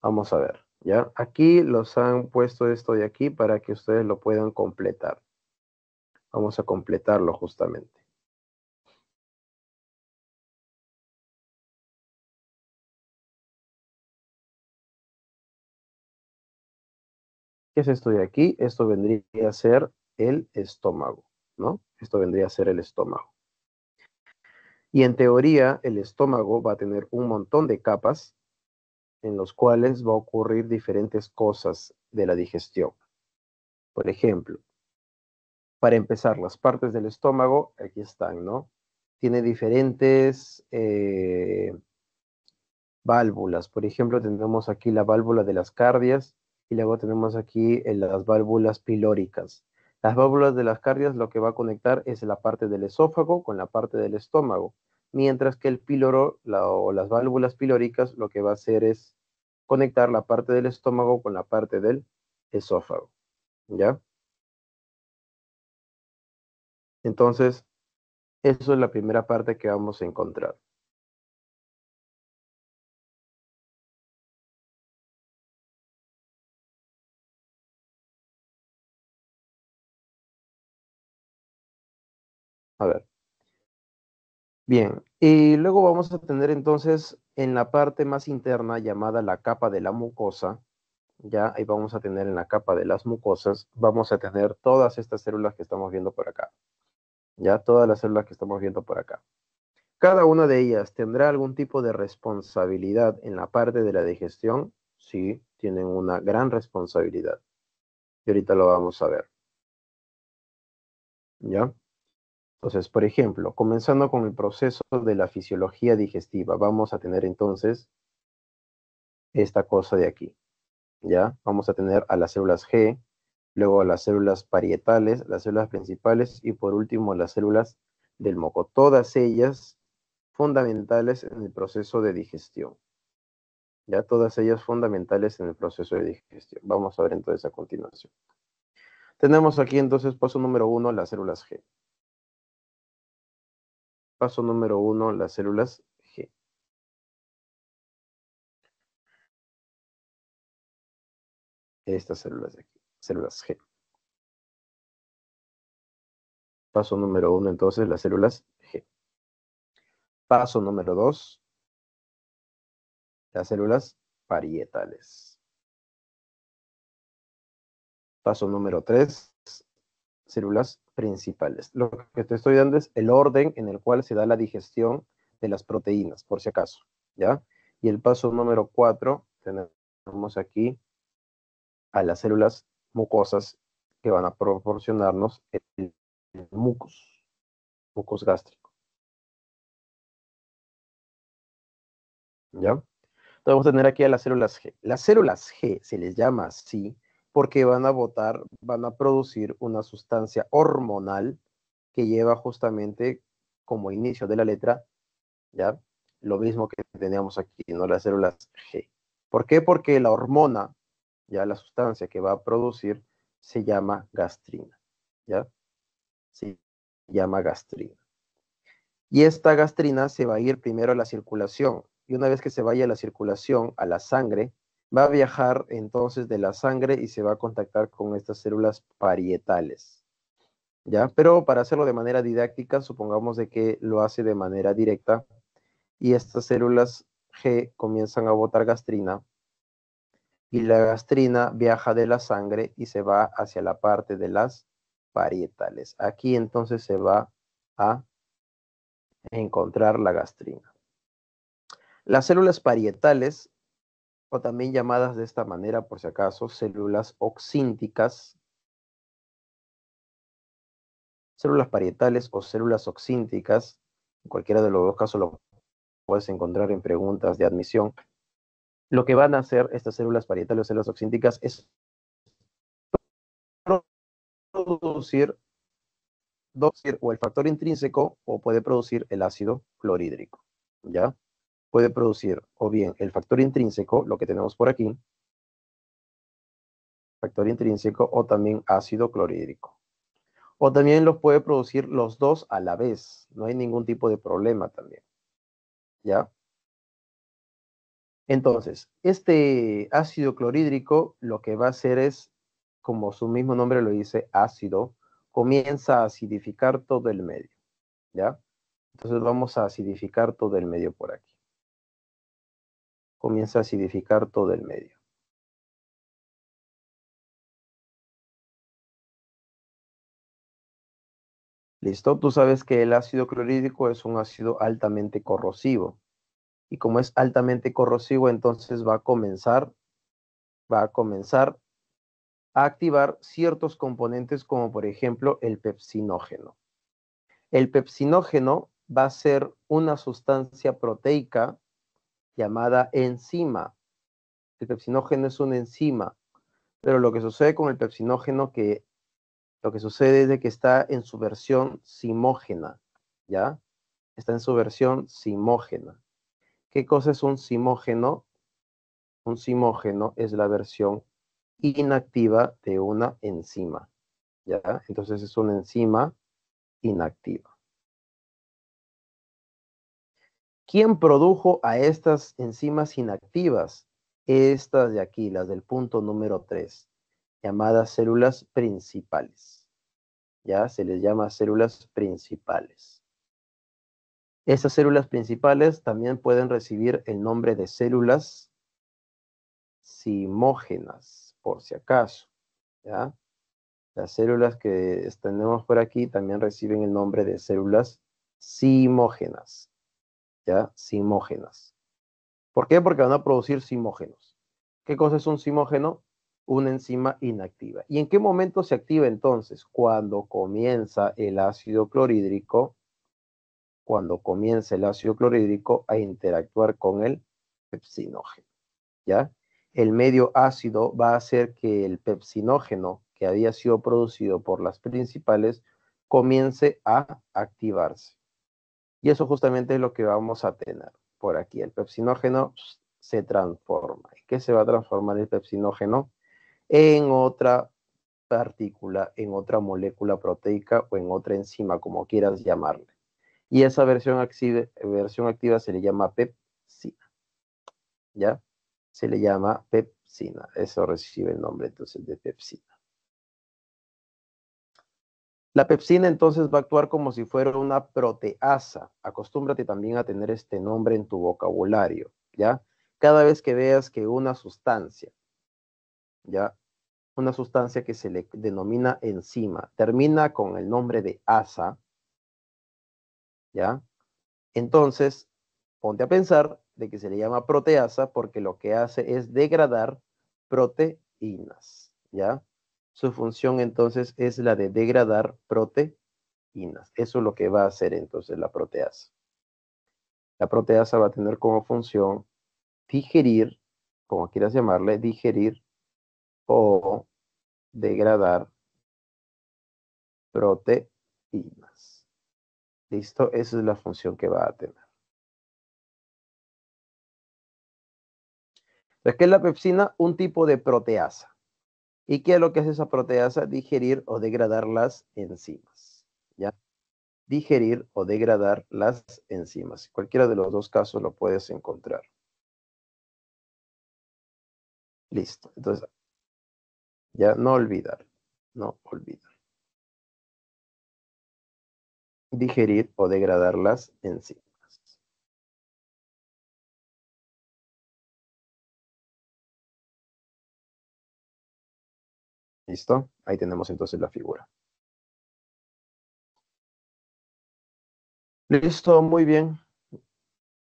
Vamos a ver, ¿ya? Aquí los han puesto esto de aquí para que ustedes lo puedan completar. Vamos a completarlo justamente. ¿Qué es esto de aquí? Esto vendría a ser el estómago, ¿no? Esto vendría a ser el estómago. Y en teoría, el estómago va a tener un montón de capas en los cuales va a ocurrir diferentes cosas de la digestión. Por ejemplo, para empezar, las partes del estómago, aquí están, ¿no? Tiene diferentes válvulas. Por ejemplo, tenemos aquí la válvula de las cardias y luego tenemos aquí las válvulas pilóricas. Las válvulas de las cardias lo que va a conectar es la parte del esófago con la parte del estómago, mientras que el píloro o las válvulas pilóricas lo que va a hacer es conectar la parte del estómago con la parte del esófago, ¿ya? Entonces, eso es la primera parte que vamos a encontrar. A ver. Bien, y luego vamos a tener entonces en la parte más interna llamada la capa de la mucosa, ya ahí vamos a tener en la capa de las mucosas, vamos a tener todas estas células que estamos viendo por acá, ya todas las células que estamos viendo por acá. Cada una de ellas tendrá algún tipo de responsabilidad en la parte de la digestión, sí, tienen una gran responsabilidad. Y ahorita lo vamos a ver, ¿ya? Entonces, por ejemplo, comenzando con el proceso de la fisiología digestiva, vamos a tener entonces esta cosa de aquí, ¿ya? Vamos a tener a las células G, luego a las células parietales, las células principales y por último las células del moco. Todas ellas fundamentales en el proceso de digestión, ¿ya? Todas ellas fundamentales en el proceso de digestión. Vamos a ver entonces a continuación. Tenemos aquí entonces paso número 1, las células G. Paso número 1, las células G. Estas células de aquí, células G. Paso número 1, entonces, las células G. Paso número 2, las células parietales. Paso número 3, células principales. Lo que te estoy dando es el orden en el cual se da la digestión de las proteínas, por si acaso, ¿ya? Y el paso número 4, tenemos aquí a las células mucosas que van a proporcionarnos el mucus, mucus gástrico, ¿ya? Entonces vamos a tener aquí a las células G. Las células G se les llama así porque van a producir una sustancia hormonal que lleva justamente como inicio de la letra, ¿ya? Lo mismo que teníamos aquí, ¿no? Las células G. ¿Por qué? Porque la hormona, ya la sustancia que va a producir, se llama gastrina, ¿ya? Se llama gastrina. Y esta gastrina se va a ir primero a la circulación. Y una vez que se vaya a la circulación, a la sangre, va a viajar entonces de la sangre y se va a contactar con estas células parietales, ¿ya? Pero para hacerlo de manera didáctica, supongamos de que lo hace de manera directa y estas células G comienzan a botar gastrina y la gastrina viaja de la sangre y se va hacia la parte de las parietales. Aquí entonces se va a encontrar la gastrina. Las células parietales, o también llamadas de esta manera, por si acaso, células parietales o células oxínticas, en cualquiera de los dos casos lo puedes encontrar en preguntas de admisión. Lo que van a hacer estas células parietales o células oxínticas es producir o el factor intrínseco o puede producir el ácido clorhídrico, ¿ya? Puede producir o bien el factor intrínseco, lo que tenemos por aquí, factor intrínseco o también ácido clorhídrico. O también los puede producir los dos a la vez, no hay ningún tipo de problema también, ¿ya? Entonces, este ácido clorhídrico lo que va a hacer es, como su mismo nombre lo dice, ácido, comienza a acidificar todo el medio, ¿ya? Entonces vamos a acidificar todo el medio por aquí. Comienza a acidificar todo el medio. ¿Listo? Tú sabes que el ácido clorhídrico es un ácido altamente corrosivo. Y como es altamente corrosivo, entonces va a comenzar a activar ciertos componentes como por ejemplo el pepsinógeno. El pepsinógeno va a ser una sustancia proteica llamada enzima. El pepsinógeno es una enzima, pero lo que sucede con el pepsinógeno que lo que sucede es de que está en su versión simógena, ¿ya? Está en su versión simógena. ¿Qué cosa es un simógeno? Un simógeno es la versión inactiva de una enzima, ¿ya? Entonces es una enzima inactiva. ¿Quién produjo a estas enzimas inactivas? Estas de aquí, las del punto número 3, llamadas células principales. Ya se les llama células principales. Estas células principales también pueden recibir el nombre de células simógenas, por si acaso. ¿Ya? Las células que tenemos por aquí también reciben el nombre de células simógenas. ¿Ya? Simógenas. ¿Por qué? Porque van a producir simógenos. ¿Qué cosa es un simógeno? Una enzima inactiva. ¿Y en qué momento se activa entonces? Cuando comienza el ácido clorhídrico a interactuar con el pepsinógeno, ¿ya? El medio ácido va a hacer que el pepsinógeno que había sido producido por las principales comience a activarse. Y eso justamente es lo que vamos a tener por aquí. El pepsinógeno se transforma. ¿En qué se va a transformar el pepsinógeno? En otra partícula en otra molécula proteica o en otra enzima, como quieras llamarle. Y esa versión activa se le llama pepsina, ¿ya? Se le llama pepsina. Eso recibe el nombre entonces de pepsina. La pepsina entonces va a actuar como si fuera una proteasa. Acostúmbrate también a tener este nombre en tu vocabulario, ¿ya? Cada vez que veas que una sustancia, ¿ya? Una sustancia que se le denomina enzima, termina con el nombre de asa, ¿ya? Entonces, ponte a pensar de que se le llama proteasa porque lo que hace es degradar proteínas, ¿ya? Su función entonces es la de degradar proteínas. Eso es lo que va a hacer entonces la proteasa. La proteasa va a tener como función digerir, como quieras llamarle, digerir o degradar proteínas. ¿Listo? Esa es la función que va a tener. Entonces, ¿qué es la pepsina? Un tipo de proteasa. ¿Y qué es lo que hace esa proteasa? Digerir o degradar las enzimas. ¿Ya? Digerir o degradar las enzimas. Cualquiera de los dos casos lo puedes encontrar. Listo. Entonces, ya no olvidar. No olvidar. Digerir o degradar las enzimas. ¿Listo? Ahí tenemos entonces la figura. Listo, muy bien.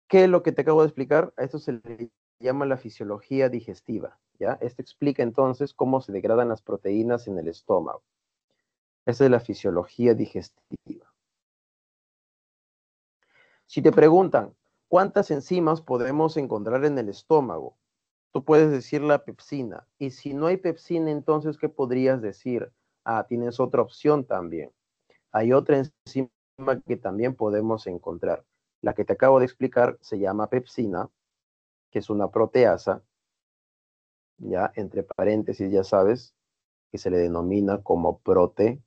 ¿Qué es lo que te acabo de explicar? A esto se le llama la fisiología digestiva, ¿ya? Esto explica entonces cómo se degradan las proteínas en el estómago. Esa es la fisiología digestiva. Si te preguntan, ¿cuántas enzimas podemos encontrar en el estómago? Tú puedes decir la pepsina. Y si no hay pepsina, entonces, ¿qué podrías decir? Ah, tienes otra opción también. Hay otra enzima que también podemos encontrar. La que te acabo de explicar se llama pepsina, que es una proteasa, ya entre paréntesis, ya sabes, que se le denomina como proteasa,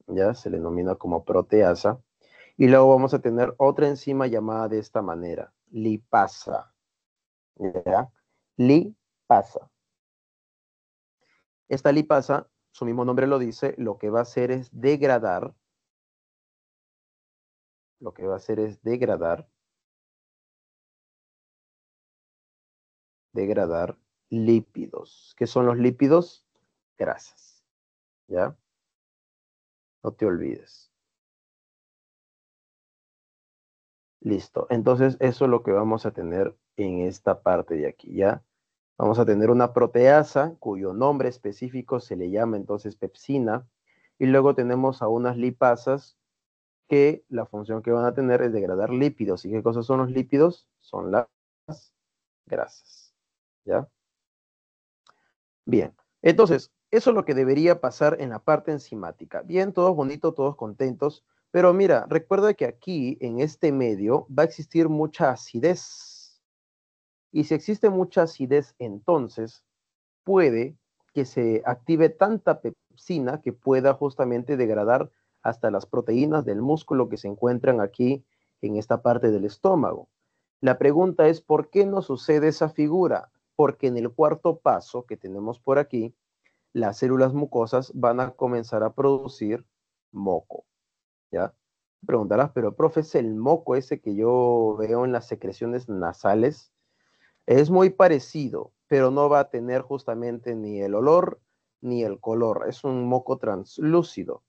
ya se le denomina como proteasa. Y luego vamos a tener otra enzima llamada de esta manera, lipasa, ¿ya? Lipasa. Esta lipasa, su mismo nombre lo dice, lo que va a hacer es degradar, lo que va a hacer es degradar lípidos. ¿Qué son los lípidos? Grasas, ¿ya? No te olvides. Listo. Entonces, eso es lo que vamos a tener en esta parte de aquí, ¿ya? Vamos a tener una proteasa cuyo nombre específico se le llama entonces pepsina. Y luego tenemos a unas lipasas que la función que van a tener es degradar lípidos. ¿Y qué cosas son los lípidos? Son las grasas, ¿ya? Bien. Entonces, eso es lo que debería pasar en la parte enzimática. Bien, todos bonitos, todos contentos. Pero mira, recuerda que aquí, en este medio, va a existir mucha acidez. Y si existe mucha acidez, entonces puede que se active tanta pepsina que pueda justamente degradar hasta las proteínas del músculo que se encuentran aquí en esta parte del estómago. La pregunta es, ¿por qué no sucede esa figura? Porque en el cuarto paso que tenemos por aquí, las células mucosas van a comenzar a producir moco, ¿ya? Preguntarás, pero profe, ¿es el moco ese que yo veo en las secreciones nasales? Es muy parecido, pero no va a tener justamente ni el olor ni el color. Es un moco translúcido,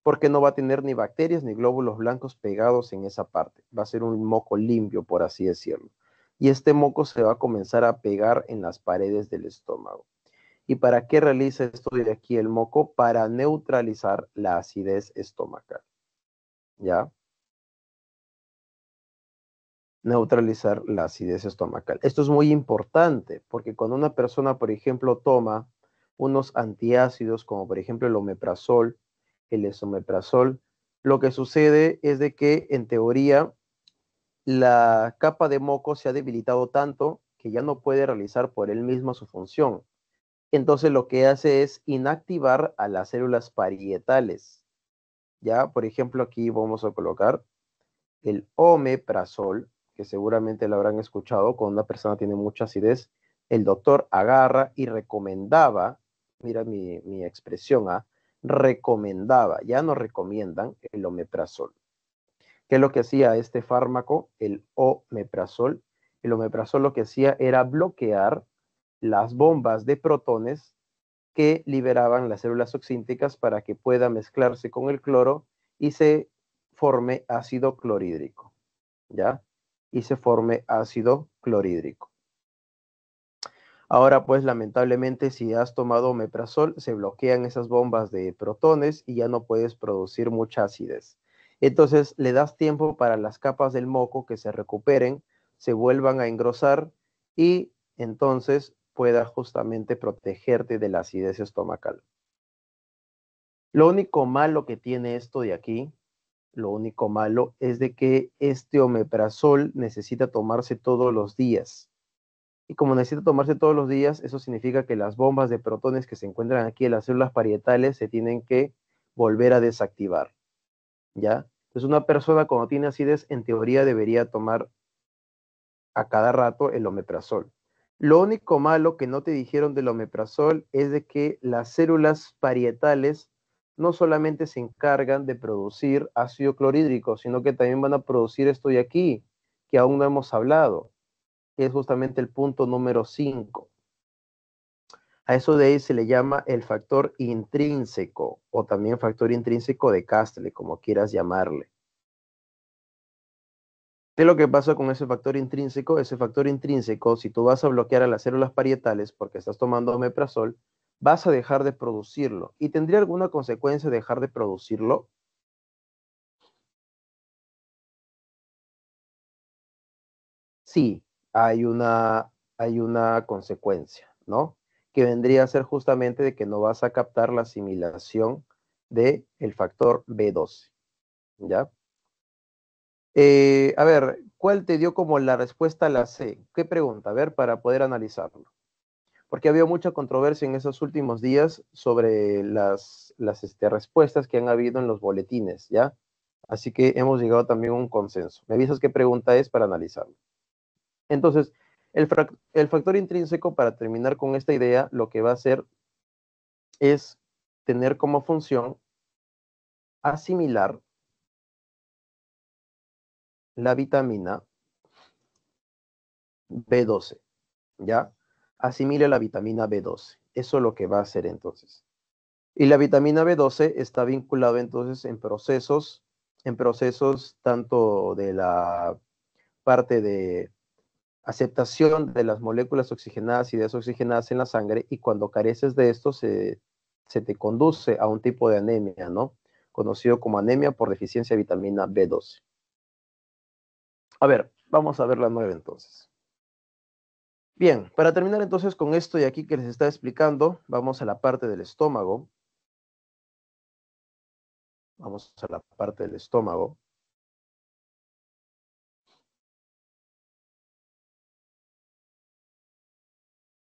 porque no va a tener ni bacterias ni glóbulos blancos pegados en esa parte. Va a ser un moco limpio, por así decirlo. Y este moco se va a comenzar a pegar en las paredes del estómago. ¿Y para qué realiza esto de aquí el moco? Para neutralizar la acidez estomacal. ¿Ya? Neutralizar la acidez estomacal. Esto es muy importante porque cuando una persona, por ejemplo, toma unos antiácidos como por ejemplo el omeprazol, el esomeprazol, lo que sucede es de que en teoría la capa de moco se ha debilitado tanto que ya no puede realizar por él mismo su función. entonces lo que hace es inactivar a las células parietales. Ya, por ejemplo, aquí vamos a colocar el omeprazol, que seguramente lo habrán escuchado cuando una persona tiene mucha acidez. El doctor agarra y recomendaba, mira mi expresión, recomendaba, ya no recomiendan el omeprazol. ¿Qué es lo que hacía este fármaco? El omeprazol. El omeprazol lo que hacía era bloquear las bombas de protones que liberaban las células oxínticas para que pueda mezclarse con el cloro y se forme ácido clorhídrico, ¿ya? Y se forme ácido clorhídrico. Ahora, pues, lamentablemente, si has tomado omeprazol, se bloquean esas bombas de protones y ya no puedes producir mucha acidez. Entonces, le das tiempo para las capas del moco que se recuperen, se vuelvan a engrosar y entonces pueda justamente protegerte de la acidez estomacal. Lo único malo que tiene esto de aquí, lo único malo es de que este omeprazol necesita tomarse todos los días. Y como necesita tomarse todos los días, eso significa que las bombas de protones que se encuentran aquí en las células parietales se tienen que volver a desactivar, ¿ya? Entonces una persona cuando tiene acidez, en teoría debería tomar a cada rato el omeprazol. Lo único malo que no te dijeron del omeprazol es de que las células parietales no solamente se encargan de producir ácido clorhídrico, sino que también van a producir esto de aquí, que aún no hemos hablado, que es justamente el punto número 5. A eso de ahí se le llama el factor intrínseco o también factor intrínseco de Castle, como quieras llamarle. ¿Qué es lo que pasa con ese factor intrínseco? Ese factor intrínseco, si tú vas a bloquear a las células parietales porque estás tomando omeprazol, vas a dejar de producirlo. ¿Y tendría alguna consecuencia dejar de producirlo? Sí, hay una consecuencia, ¿no? Que vendría a ser justamente de que no vas a captar la asimilación del factor B12, ¿ya? A ver, ¿cuál te dio como la respuesta a la C? ¿Qué pregunta? A ver, para poder analizarlo. Porque había mucha controversia en esos últimos días sobre las respuestas que han habido en los boletines, ¿ya? Así que hemos llegado también a un consenso. ¿Me avisas qué pregunta es para analizarlo? Entonces, el factor intrínseco, para terminar con esta idea, lo que va a hacer es tener como función asimilar la vitamina B12, ¿ya? Asimila la vitamina B12. Eso es lo que va a hacer entonces. Y la vitamina B12 está vinculada entonces en procesos tanto de la parte de aceptación de las moléculas oxigenadas y desoxigenadas en la sangre, y cuando careces de esto se te conduce a un tipo de anemia, ¿no? Conocido como anemia por deficiencia de vitamina B12. A ver, vamos a ver la nueva entonces. Bien, para terminar entonces con esto de aquí que les está explicando, vamos a la parte del estómago. Vamos a la parte del estómago.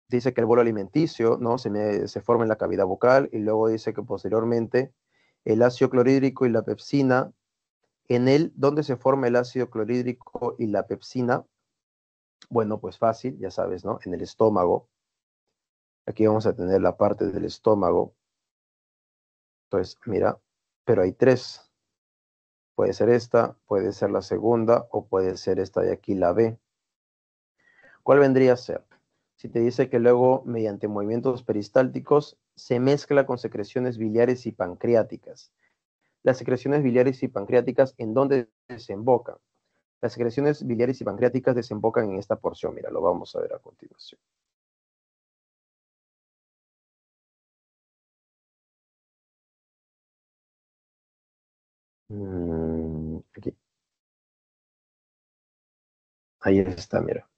Dice que el bolo alimenticio, ¿no? Se forma en la cavidad bucal y luego dice que posteriormente el ácido clorhídrico y la pepsina, ¿dónde se forma el ácido clorhídrico y la pepsina? Bueno, pues fácil, ya sabes, ¿no? En el estómago. Aquí vamos a tener la parte del estómago. Entonces, mira, pero hay tres. Puede ser esta, puede ser la segunda o puede ser esta de aquí, la B. ¿Cuál vendría a ser? Si te dice que luego, mediante movimientos peristálticos, se mezcla con secreciones biliares y pancreáticas. Las secreciones biliares y pancreáticas, ¿en dónde desembocan? Las secreciones biliares y pancreáticas desembocan en esta porción. Mira, lo vamos a ver a continuación. Aquí. Ahí está, mira.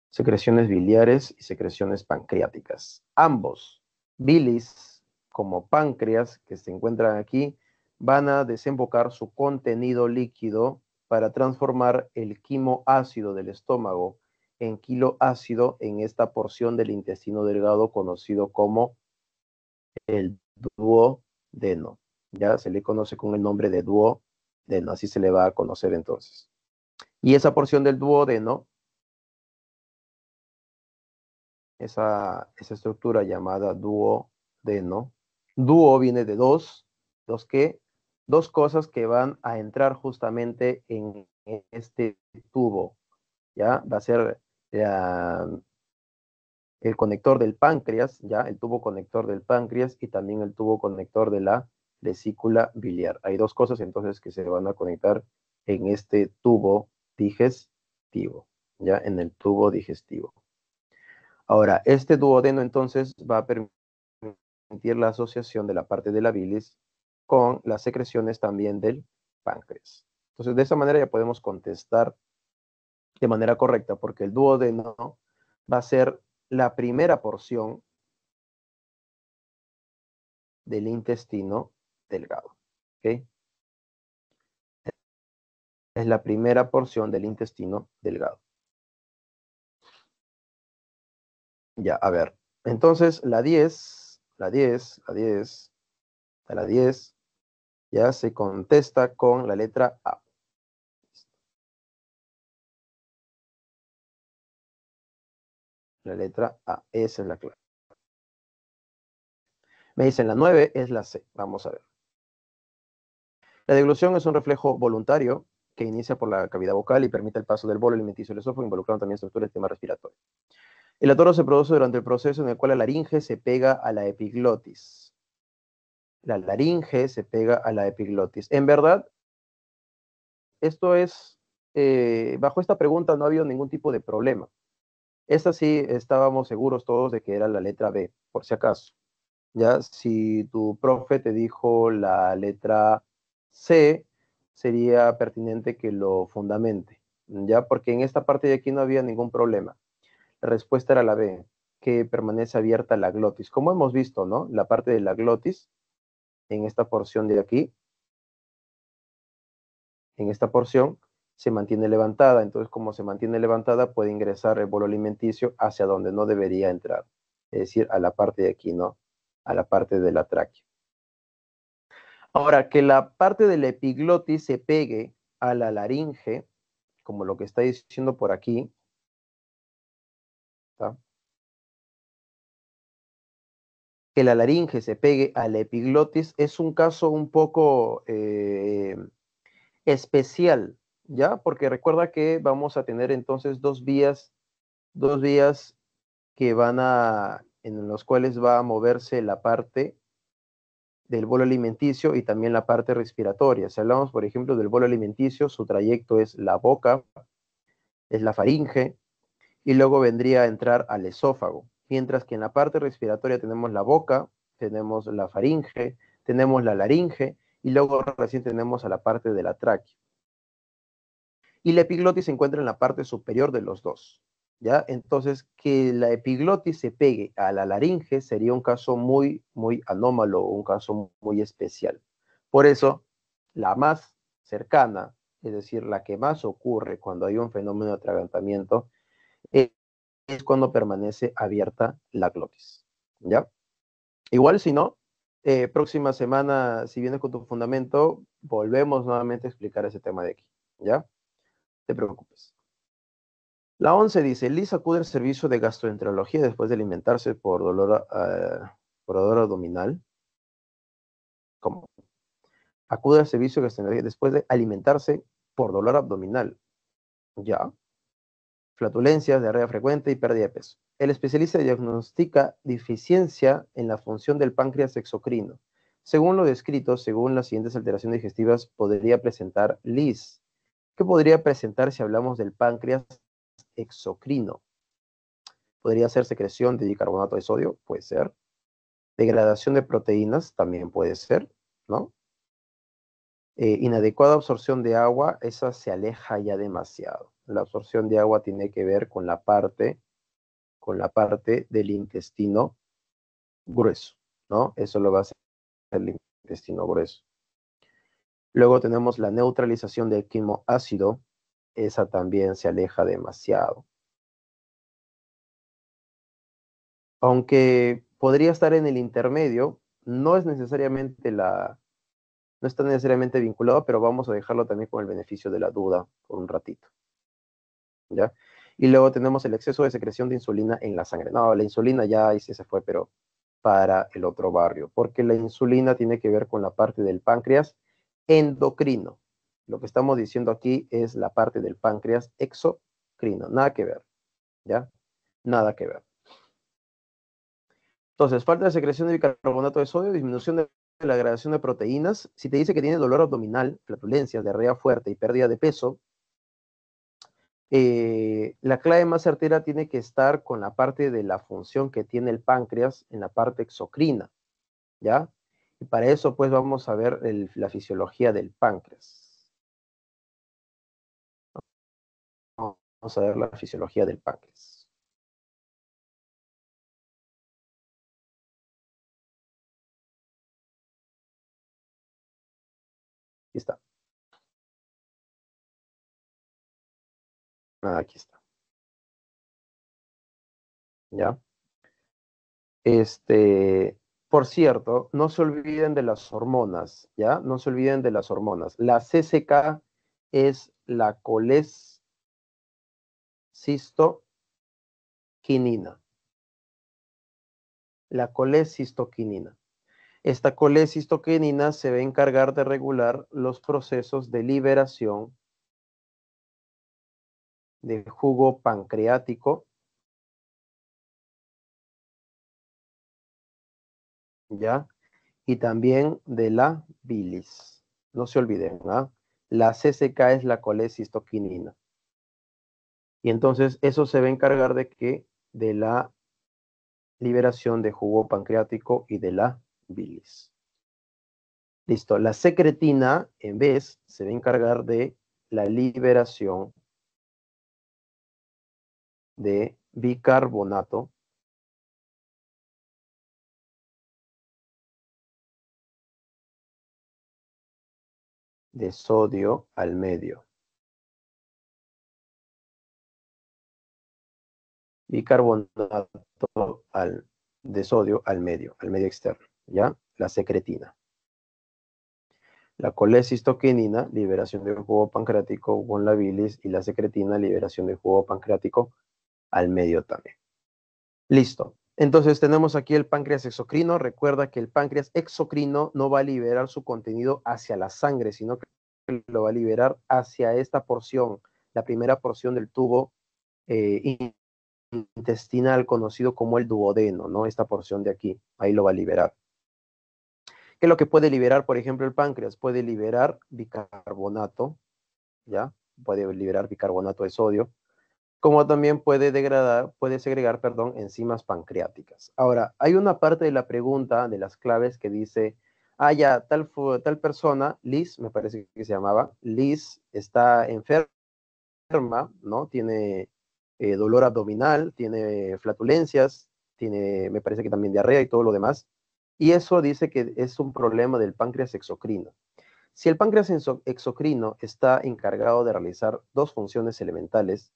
Secreciones biliares y secreciones pancreáticas. Ambos, bilis como páncreas, que se encuentran aquí, van a desembocar su contenido líquido para transformar el quimoácido del estómago en kiloácido en esta porción del intestino delgado conocido como el duodeno. Ya se le conoce con el nombre de duodeno, así se le va a conocer entonces. Y esa porción del duodeno, esa estructura llamada duodeno, dúo viene de dos cosas que van a entrar justamente en este tubo, ¿ya? Va a ser el conector del páncreas, ya, el tubo conector del páncreas y también el tubo conector de la vesícula biliar. Hay dos cosas entonces que se van a conectar en este tubo digestivo, ya, en el tubo digestivo. Ahora, este duodeno entonces va a permitir la asociación de la parte de la bilis con las secreciones también del páncreas. Entonces, de esa manera ya podemos contestar de manera correcta, porque el duodeno va a ser la primera porción del intestino delgado. ¿Ok? Es la primera porción del intestino delgado. Ya, a ver. Entonces, la 10 ya se contesta con la letra A. La letra A, esa es la clave. Me dicen la 9 es la C. Vamos a ver. La deglución es un reflejo voluntario que inicia por la cavidad vocal y permite el paso del bolo alimenticio al esófago, involucrando también estructuras del sistema respiratorio. El atoro se produce durante el proceso en el cual la laringe se pega a la epiglotis. La laringe se pega a la epiglotis. En verdad, esto es, bajo esta pregunta no ha habido ningún tipo de problema. Esta sí estábamos seguros todos de que era la letra B, por si acaso. Ya, si tu profe te dijo la letra C, sería pertinente que lo fundamente, ya, porque en esta parte de aquí no había ningún problema. La respuesta era la B, que permanece abierta la glotis. Como hemos visto, ¿no? La parte de la glotis, en esta porción de aquí, en esta porción, se mantiene levantada. Entonces, como se mantiene levantada, puede ingresar el bolo alimenticio hacia donde no debería entrar. Es decir, a la parte de aquí, ¿no? A la parte de la tráquea. Ahora, que la parte de la epiglotis se pegue a la laringe, como lo que está diciendo por aquí, ¿tá? Que la laringe se pegue a la epiglotis es un caso un poco especial, ¿ya? Porque recuerda que vamos a tener entonces dos vías que en los cuales va a moverse la parte del bolo alimenticio y también la parte respiratoria. Si hablamos, por ejemplo, del bolo alimenticio, su trayecto es la boca, es la faringe, y luego vendría a entrar al esófago. Mientras que en la parte respiratoria tenemos la boca, tenemos la faringe, tenemos la laringe, y luego recién tenemos a la parte de la tráquea. Y la epiglotis se encuentra en la parte superior de los dos, ¿ya? Entonces, que la epiglotis se pegue a la laringe sería un caso muy, muy anómalo, un caso muy especial. Por eso, la más cercana, es decir, la que más ocurre cuando hay un fenómeno de atragantamiento, es cuando permanece abierta la glotis, ¿ya? Igual si no, próxima semana, si vienes con tu fundamento, volvemos nuevamente a explicar ese tema de aquí, ¿ya? No te preocupes. La 11 dice, Liz acude al servicio de gastroenterología después de alimentarse por dolor abdominal. ¿Cómo? Acude al servicio de gastroenterología después de alimentarse por dolor abdominal. Ya. Flatulencias, diarrea frecuente y pérdida de peso. El especialista diagnostica deficiencia en la función del páncreas exocrino. Según lo descrito, según las siguientes alteraciones digestivas, podría presentar LIS. ¿Qué podría presentar si hablamos del páncreas exocrino? Podría ser secreción de bicarbonato de sodio, puede ser. Degradación de proteínas, también puede ser, ¿no? Inadecuada absorción de agua, esa se aleja ya demasiado. La absorción de agua tiene que ver con la parte del intestino grueso, ¿no? Eso lo va a hacer el intestino grueso. Luego tenemos la neutralización del quimoácido, esa también se aleja demasiado. Aunque podría estar en el intermedio, no está necesariamente vinculado, pero vamos a dejarlo también con el beneficio de la duda por un ratito, ¿ya? Y luego tenemos el exceso de secreción de insulina en la sangre. No, la insulina ya ahí sí se fue, pero para el otro barrio, porque la insulina tiene que ver con la parte del páncreas endocrino. Lo que estamos diciendo aquí es la parte del páncreas exocrino, nada que ver, ¿ya? Nada que ver. Entonces, falta de secreción de bicarbonato de sodio, disminución de la agregación de proteínas. Si te dice que tiene dolor abdominal, flatulencias, diarrea fuerte y pérdida de peso, la clave más certera tiene que estar con la parte de la función que tiene el páncreas en la parte exocrina, ¿ya? Y para eso, pues, vamos a ver la fisiología del páncreas. Vamos a ver la fisiología del páncreas. Aquí está. Aquí está. ¿Ya? Por cierto, no se olviden de las hormonas, ¿ya? No se olviden de las hormonas. La CCK es la colecistoquinina. La colecistoquinina. Esta colecistoquinina se va a encargar de regular los procesos de liberación de jugo pancreático, ¿ya? Y también de la bilis. No se olviden, ¿ah? La CCK es la colecistoquinina. Y entonces eso se va a encargar de la liberación de jugo pancreático y de la bilis. Listo. La secretina, en vez, se va a encargar de la liberación de bicarbonato de sodio al medio. Bicarbonato de sodio al medio externo, ¿ya? La secretina. La colecistoquinina, liberación de jugo pancreático con la bilis, y la secretina, liberación de jugo pancreático al medio también. Listo. Entonces tenemos aquí el páncreas exocrino. Recuerda que el páncreas exocrino no va a liberar su contenido hacia la sangre, sino que lo va a liberar hacia esta porción, la primera porción del tubo intestinal conocido como el duodeno, ¿no? Esta porción de aquí, ahí lo va a liberar. ¿Qué es lo que puede liberar, por ejemplo, el páncreas? Puede liberar bicarbonato, ¿ya? Puede liberar bicarbonato de sodio, como también puede segregar, perdón, enzimas pancreáticas. Ahora, hay una parte de la pregunta de las claves que dice, ya, tal persona, Liz, me parece que se llamaba, Liz está enferma, ¿no? Tiene dolor abdominal, tiene flatulencias, tiene, me parece que también diarrea y todo lo demás. Y eso dice que es un problema del páncreas exocrino. Si el páncreas exocrino está encargado de realizar dos funciones elementales,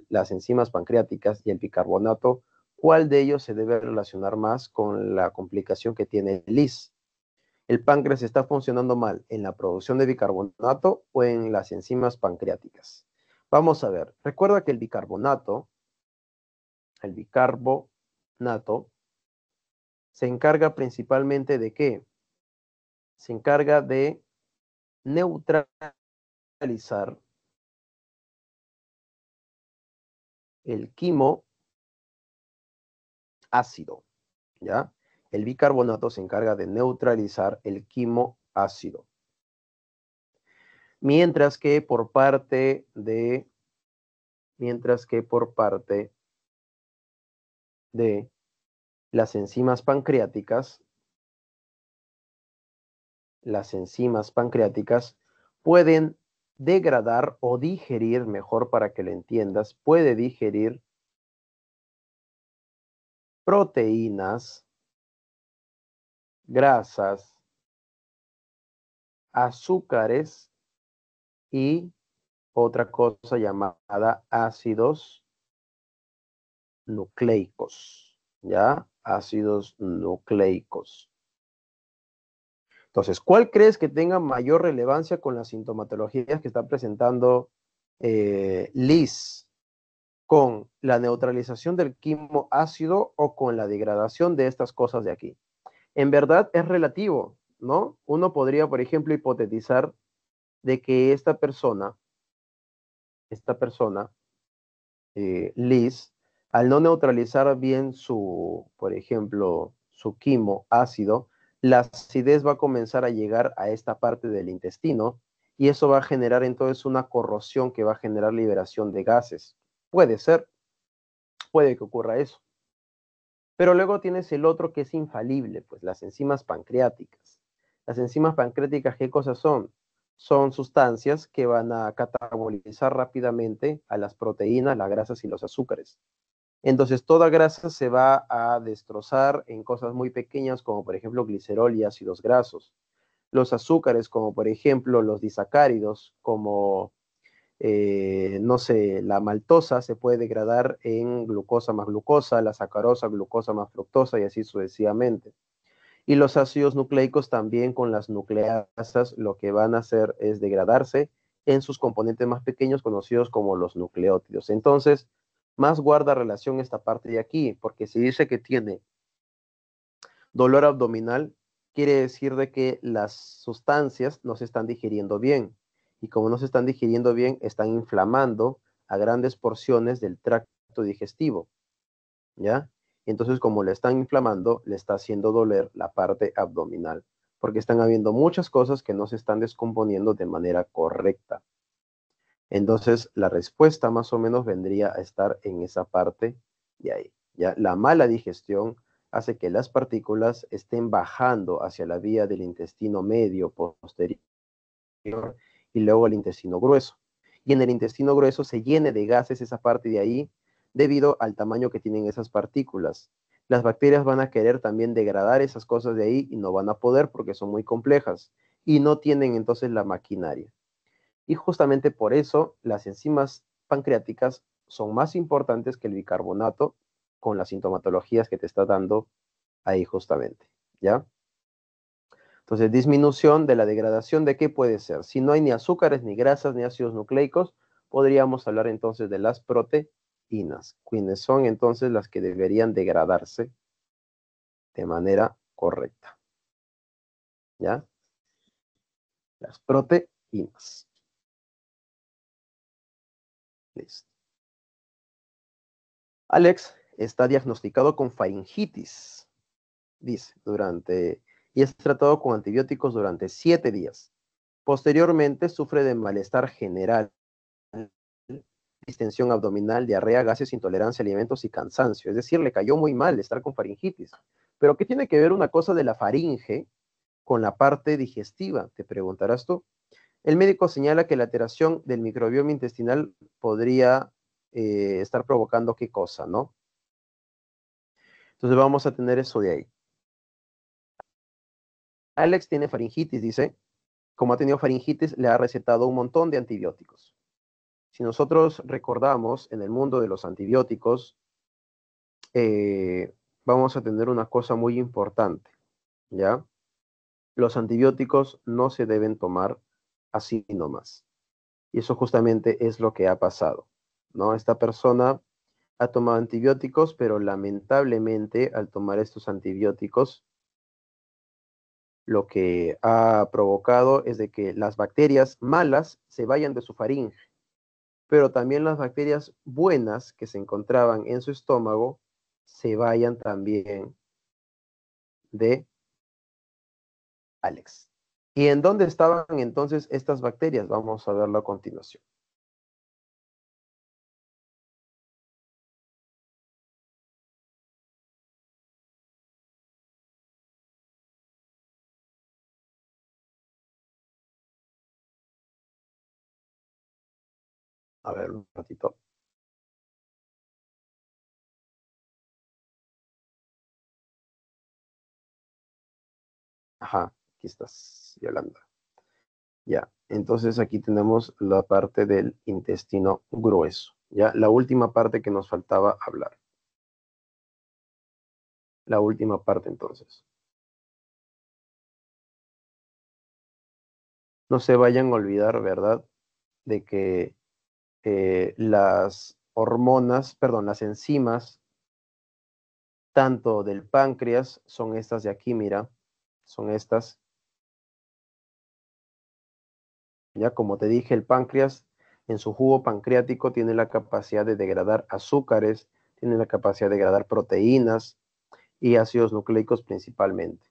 las enzimas pancreáticas y el bicarbonato, ¿cuál de ellos se debe relacionar más con la complicación que tiene Liz? ¿El páncreas está funcionando mal en la producción de bicarbonato o en las enzimas pancreáticas? Vamos a ver. Recuerda que el bicarbonato, se encarga principalmente de ¿qué? Se encarga de neutralizar el quimo ácido, ¿ya? El bicarbonato se encarga de neutralizar el quimo ácido. Mientras que por parte de las enzimas pancreáticas pueden degradar o digerir, mejor para que lo entiendas, puede digerir proteínas, grasas, azúcares y otra cosa llamada ácidos nucleicos. ¿ya? Ácidos nucleicos. Entonces, ¿cuál crees que tenga mayor relevancia con las sintomatologías que está presentando Liz? ¿Con la neutralización del quimo ácido o con la degradación de estas cosas de aquí? En verdad es relativo, ¿no? Uno podría, por ejemplo, hipotetizar de que Liz, al no neutralizar bien su, por ejemplo, su quimo ácido, la acidez va a comenzar a llegar a esta parte del intestino y eso va a generar entonces una corrosión que va a generar liberación de gases. Puede ser, puede que ocurra eso. Pero luego tienes el otro que es infalible, pues las enzimas pancreáticas. Las enzimas pancreáticas, ¿qué cosas son? Son sustancias que van a catabolizar rápidamente a las proteínas, las grasas y los azúcares. Entonces, toda grasa se va a destrozar en cosas muy pequeñas, como por ejemplo glicerol y ácidos grasos. Los azúcares, como por ejemplo los disacáridos, como no sé, la maltosa se puede degradar en glucosa más glucosa, la sacarosa, glucosa más fructosa y así sucesivamente. Y los ácidos nucleicos también con las nucleasas lo que van a hacer es degradarse en sus componentes más pequeños conocidos como los nucleótidos. Entonces, más guarda relación esta parte de aquí, porque si dice que tiene dolor abdominal, quiere decir de que las sustancias no se están digiriendo bien. Y como no se están digiriendo bien, están inflamando a grandes porciones del tracto digestivo, ¿ya? Entonces, como le están inflamando, le está haciendo doler la parte abdominal, porque están habiendo muchas cosas que no se están descomponiendo de manera correcta. Entonces, la respuesta más o menos vendría a estar en esa parte de ahí. ¿Ya? La mala digestión hace que las partículas estén bajando hacia la vía del intestino medio, posterior y luego el intestino grueso. Y en el intestino grueso se llene de gases esa parte de ahí debido al tamaño que tienen esas partículas. Las bacterias van a querer también degradar esas cosas de ahí y no van a poder porque son muy complejas y no tienen entonces la maquinaria. Y justamente por eso las enzimas pancreáticas son más importantes que el bicarbonato con las sintomatologías que te está dando ahí justamente, ¿ya? Entonces, disminución de la degradación de qué puede ser. Si no hay ni azúcares, ni grasas, ni ácidos nucleicos, podríamos hablar entonces de las proteínas, quienes son entonces las que deberían degradarse de manera correcta, ¿ya? Las proteínas. Listo. Alex está diagnosticado con faringitis, dice, y es tratado con antibióticos durante 7 días. Posteriormente sufre de malestar general, distensión abdominal, diarrea, gases, intolerancia a alimentos y cansancio. Es decir, le cayó muy mal estar con faringitis. Pero ¿qué tiene que ver una cosa de la faringe con la parte digestiva? Te preguntarás tú. El médico señala que la alteración del microbioma intestinal podría estar provocando qué cosa, ¿no? Entonces vamos a tener eso de ahí. Alex tiene faringitis, dice. Como ha tenido faringitis, le ha recetado un montón de antibióticos. Si nosotros recordamos en el mundo de los antibióticos, vamos a tener una cosa muy importante, ¿ya? Los antibióticos no se deben tomar así nomás. Y eso justamente es lo que ha pasado, ¿no? Esta persona ha tomado antibióticos, pero lamentablemente al tomar estos antibióticos, lo que ha provocado es de que las bacterias malas se vayan de su faringe, pero también las bacterias buenas que se encontraban en su estómago se vayan también de Alex. ¿Y en dónde estaban entonces estas bacterias? Vamos a verlo a continuación. A ver, un ratito. Ajá, aquí estás, Yolanda. Ya, entonces aquí tenemos la parte del intestino grueso. Ya, la última parte que nos faltaba hablar. la última parte entonces. No se vayan a olvidar, ¿verdad?, de que las hormonas, perdón, las enzimas, tanto del páncreas, son estas de aquí, mira, son estas. Ya como te dije, el páncreas en su jugo pancreático tiene la capacidad de degradar azúcares, tiene la capacidad de degradar proteínas y ácidos nucleicos principalmente,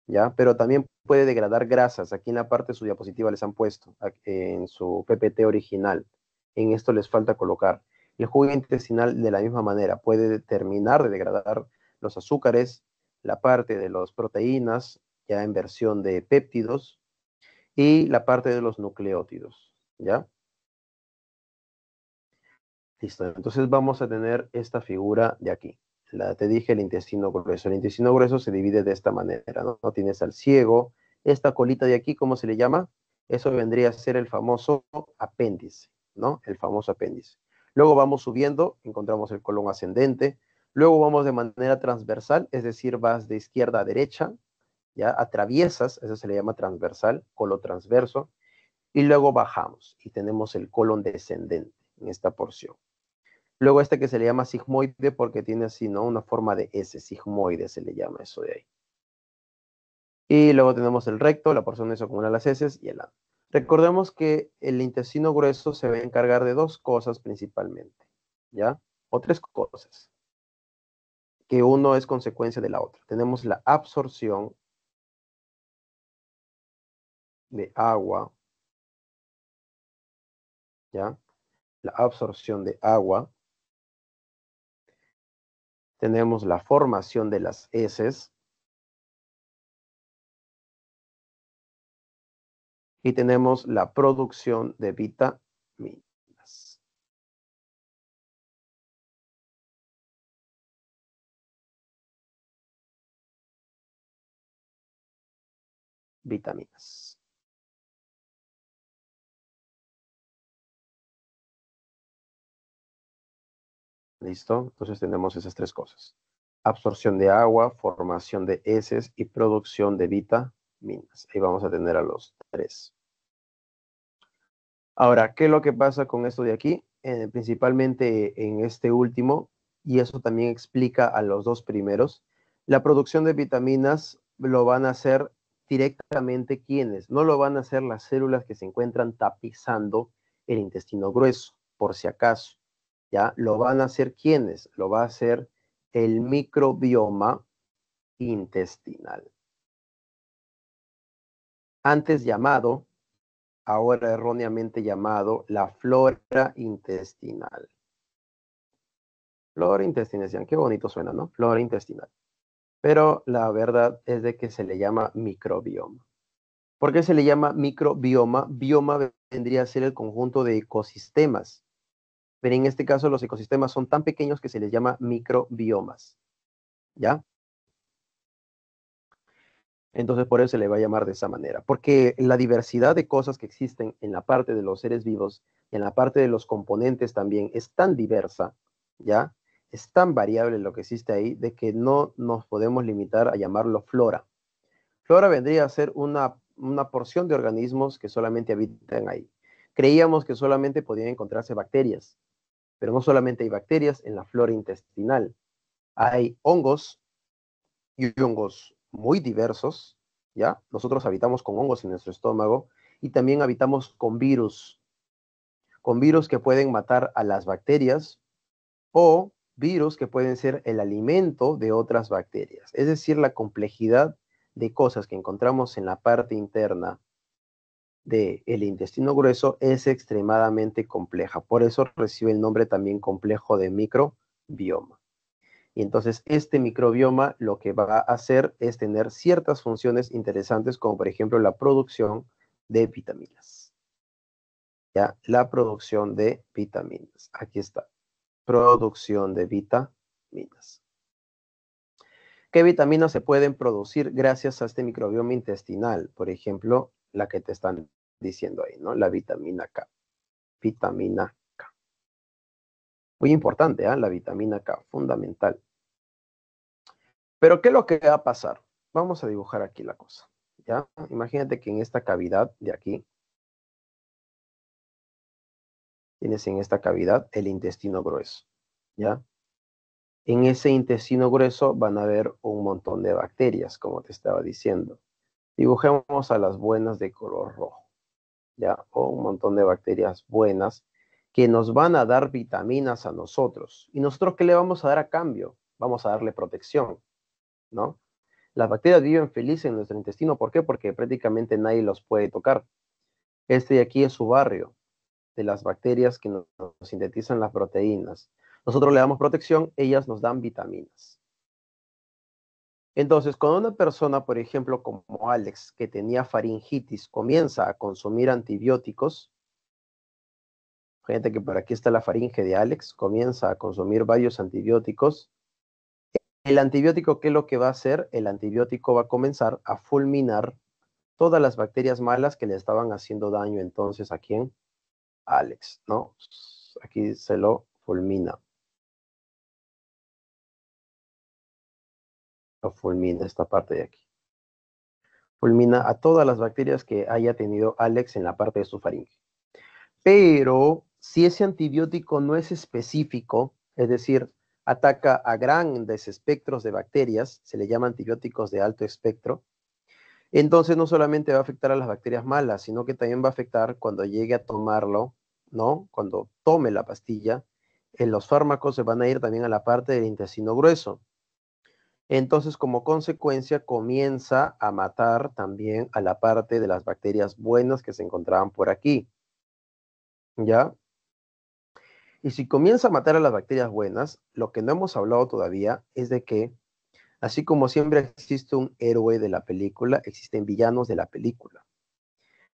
¿ya? Pero también puede degradar grasas. Aquí en la parte de su diapositiva les han puesto, en su PPT original. En esto les falta colocar. El jugo intestinal de la misma manera puede terminar de degradar los azúcares, la parte de las proteínas, ya en versión de péptidos, y la parte de los nucleótidos, ¿ya? Listo, entonces vamos a tener esta figura de aquí. Te dije el intestino grueso. El intestino grueso se divide de esta manera, ¿no? Tienes al ciego, esta colita de aquí, ¿cómo se le llama? Eso vendría a ser el famoso apéndice, ¿no? El famoso apéndice. Luego vamos subiendo, encontramos el colon ascendente. Luego vamos de manera transversal, es decir, vas de izquierda a derecha, ya atraviesas, eso se le llama transversal, colon transverso. Y luego bajamos y tenemos el colon descendente en esta porción. Luego este que se le llama sigmoide porque tiene así, ¿no? Una forma de S, sigmoide se le llama eso de ahí. Y luego tenemos el recto, la porción donde se acumulan las heces y el ano. Recordemos que el intestino grueso se va a encargar de dos cosas principalmente, ¿ya? O tres cosas, que uno es consecuencia de la otra. Tenemos la absorción de agua, ¿ya? La absorción de agua. Tenemos la formación de las heces. Y tenemos la producción de vitaminas. Vitaminas. ¿Listo? Entonces tenemos esas tres cosas. Absorción de agua, formación de heces y producción de vitaminas. Ahí vamos a tener a los tres. Ahora, ¿qué es lo que pasa con esto de aquí? Principalmente en este último, y eso también explica a los dos primeros, la producción de vitaminas lo van a hacer directamente quienes, no lo van a hacer las células que se encuentran tapizando el intestino grueso, por si acaso, ¿ya? Lo van a hacer quienes, lo va a hacer el microbioma intestinal, antes llamado, ahora erróneamente llamado, la flora intestinal. Flora intestinal, qué bonito suena, ¿no? Flora intestinal. Pero la verdad es de que se le llama microbioma. ¿Por qué se le llama microbioma? Bioma vendría a ser el conjunto de ecosistemas. Pero en este caso los ecosistemas son tan pequeños que se les llama microbiomas. ¿Ya? Entonces por eso se le va a llamar de esa manera. Porque la diversidad de cosas que existen en la parte de los seres vivos y en la parte de los componentes también es tan diversa, ¿ya? Es tan variable lo que existe ahí de que no nos podemos limitar a llamarlo flora. Flora vendría a ser una porción de organismos que solamente habitan ahí. Creíamos que solamente podían encontrarse bacterias, pero no solamente hay bacterias en la flora intestinal. Hay hongos y hongos muy diversos, ¿ya? Nosotros habitamos con hongos en nuestro estómago y también habitamos con virus que pueden matar a las bacterias o virus que pueden ser el alimento de otras bacterias. Es decir, la complejidad de cosas que encontramos en la parte interna del intestino grueso es extremadamente compleja. Por eso recibe el nombre también complejo de microbioma. Y entonces este microbioma lo que va a hacer es tener ciertas funciones interesantes, como por ejemplo la producción de vitaminas. ¿Ya? La producción de vitaminas. Aquí está. Producción de vitaminas. ¿Qué vitaminas se pueden producir gracias a este microbioma intestinal? Por ejemplo, la que te están diciendo ahí, ¿no? La vitamina K. Vitamina K. Muy importante, ¿eh? La vitamina K, fundamental. Pero, ¿qué es lo que va a pasar? Vamos a dibujar aquí la cosa, ¿ya? Imagínate que en esta cavidad de aquí, tienes en esta cavidad el intestino grueso, ¿ya? En ese intestino grueso van a haber un montón de bacterias, como te estaba diciendo. Dibujemos a las buenas de color rojo, ¿ya? O un montón de bacterias buenas que nos van a dar vitaminas a nosotros. ¿Y nosotros qué le vamos a dar a cambio? Vamos a darle protección, ¿no? Las bacterias viven felices en nuestro intestino. ¿Por qué? Porque prácticamente nadie los puede tocar. Este de aquí es su barrio, de las bacterias que nos sintetizan las proteínas. Nosotros le damos protección, ellas nos dan vitaminas. Entonces, cuando una persona, por ejemplo, como Alex, que tenía faringitis, comienza a consumir antibióticos, fíjate que por aquí está la faringe de Alex, comienza a consumir varios antibióticos. El antibiótico, ¿qué es lo que va a hacer? El antibiótico va a comenzar a fulminar todas las bacterias malas que le estaban haciendo daño entonces a quién? A Alex, ¿no? Aquí se lo fulmina. Lo fulmina esta parte de aquí. Fulmina a todas las bacterias que haya tenido Alex en la parte de su faringe. Pero si ese antibiótico no es específico, es decir, ataca a grandes espectros de bacterias, se le llama antibióticos de alto espectro, entonces no solamente va a afectar a las bacterias malas, sino que también va a afectar cuando llegue a tomarlo, ¿no? Cuando tome la pastilla, los fármacos se van a ir también a la parte del intestino grueso. Entonces, como consecuencia, comienza a matar también a la parte de las bacterias buenas que se encontraban por aquí, ¿ya? Y si comienza a matar a las bacterias buenas, lo que no hemos hablado todavía es de que, así como siempre existe un héroe de la película, existen villanos de la película.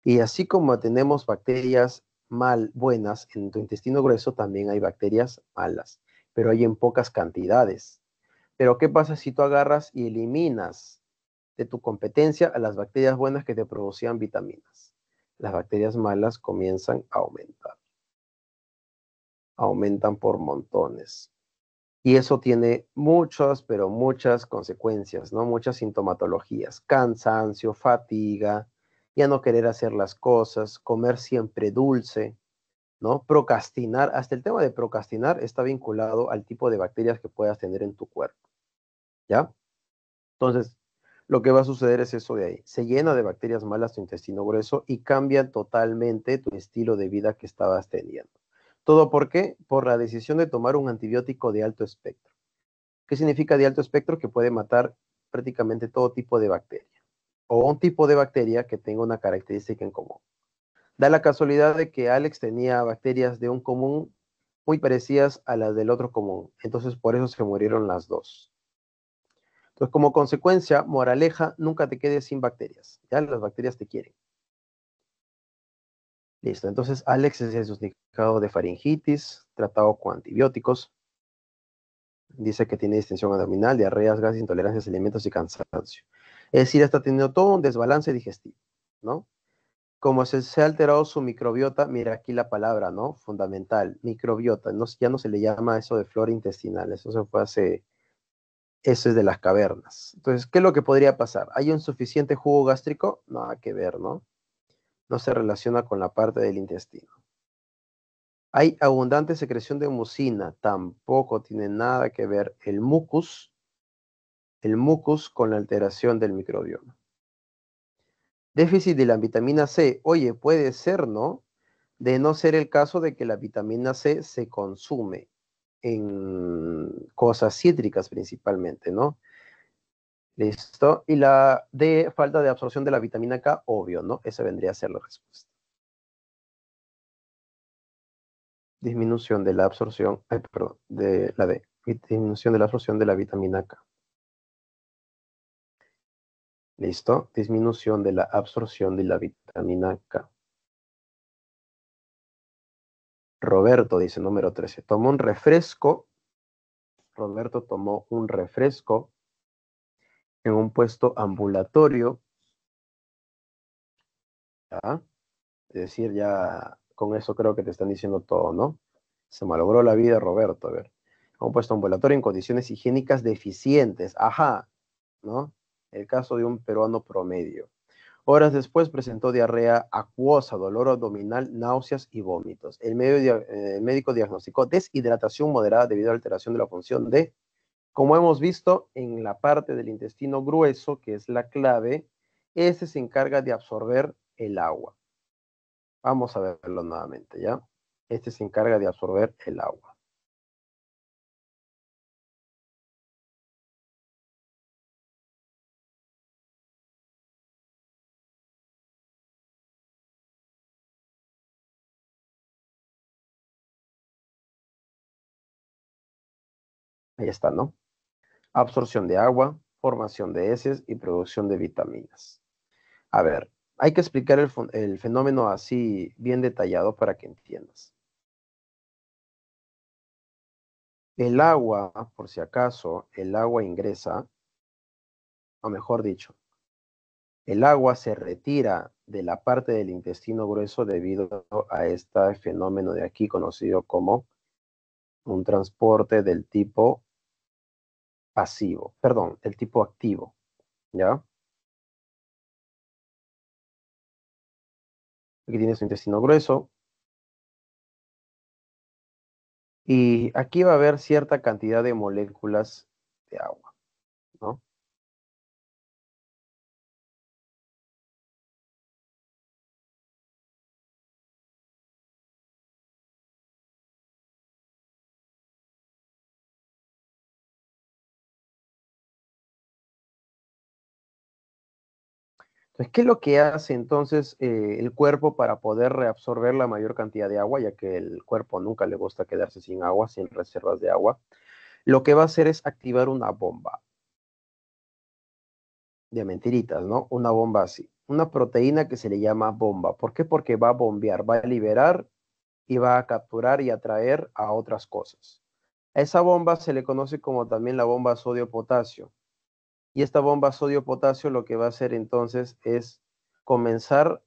Y así como tenemos bacterias buenas en tu intestino grueso, también hay bacterias malas, pero hay en pocas cantidades. Pero ¿qué pasa si tú agarras y eliminas de tu competencia a las bacterias buenas que te producían vitaminas? Las bacterias malas comienzan a aumentar, aumentan por montones. Y eso tiene muchas, pero muchas consecuencias, ¿no? Muchas sintomatologías, cansancio, fatiga, ya no querer hacer las cosas, comer siempre dulce, ¿no? Procrastinar, hasta el tema de procrastinar está vinculado al tipo de bacterias que puedas tener en tu cuerpo, ¿ya? Entonces, lo que va a suceder es eso de ahí. Se llena de bacterias malas tu intestino grueso y cambia totalmente tu estilo de vida que estabas teniendo. ¿Todo por qué? Por la decisión de tomar un antibiótico de alto espectro. ¿Qué significa de alto espectro? Que puede matar prácticamente todo tipo de bacteria o un tipo de bacteria que tenga una característica en común. Da la casualidad de que Alex tenía bacterias de un común muy parecidas a las del otro común, entonces por eso se murieron las dos. Entonces, como consecuencia, moraleja, nunca te quedes sin bacterias, ya las bacterias te quieren. Listo, entonces Alex es diagnosticado de faringitis, tratado con antibióticos. Dice que tiene distensión abdominal, diarreas, gases, intolerancias a alimentos y cansancio. Es decir, está teniendo todo un desbalance digestivo, ¿no? Como se ha alterado su microbiota, mira aquí la palabra, ¿no? Fundamental, microbiota. No, ya no se le llama eso de flora intestinal, eso se fue hace, eso es de las cavernas. Entonces, ¿qué es lo que podría pasar? ¿Hay un suficiente jugo gástrico? Nada que ver, ¿no? No se relaciona con la parte del intestino. Hay abundante secreción de mucina, tampoco tiene nada que ver el mucus con la alteración del microbioma. Déficit de la vitamina C. Oye, puede ser, ¿no? De no ser el caso de que la vitamina C se consume en cosas cítricas principalmente, ¿no? Listo. Y la D, falta de absorción de la vitamina K, obvio, ¿no? Esa vendría a ser la respuesta. Disminución de la absorción, perdón, de la D. Disminución de la absorción de la vitamina K. Listo. Disminución de la absorción de la vitamina K. Roberto dice, número 13. Tomó un refresco. Roberto tomó un refresco en un puesto ambulatorio. ¿Ya? Es decir, ya con eso creo que te están diciendo todo, ¿no? Se malogró la vida, Roberto. A ver. Un puesto ambulatorio en condiciones higiénicas deficientes. Ajá. ¿no? El caso de un peruano promedio. Horas después presentó diarrea acuosa, dolor abdominal, náuseas y vómitos. El médico diagnosticó deshidratación moderada debido a alteración de la función de, como hemos visto, en la parte del intestino grueso, que es la clave, ese se encarga de absorber el agua. Vamos a verlo nuevamente, ¿ya? Este se encarga de absorber el agua. Ahí está, ¿no? Absorción de agua, formación de heces y producción de vitaminas. A ver, hay que explicar el fenómeno así bien detallado para que entiendas. El agua, por si acaso, el agua ingresa, o mejor dicho, el agua se retira de la parte del intestino grueso debido a este fenómeno de aquí conocido como un transporte del tipo pasivo, perdón, el tipo activo, ¿ya? Aquí tienes tu intestino grueso y aquí va a haber cierta cantidad de moléculas de agua, ¿no? Entonces, ¿qué es lo que hace entonces el cuerpo para poder reabsorber la mayor cantidad de agua, ya que el cuerpo nunca le gusta quedarse sin agua, sin reservas de agua? Lo que va a hacer es activar una bomba de mentiritas, ¿no? Una bomba así, una proteína que se le llama bomba. ¿Por qué? Porque va a bombear, va a liberar y va a capturar y atraer a otras cosas. A esa bomba se le conoce como también la bomba sodio-potasio. Y esta bomba sodio-potasio lo que va a hacer entonces es comenzar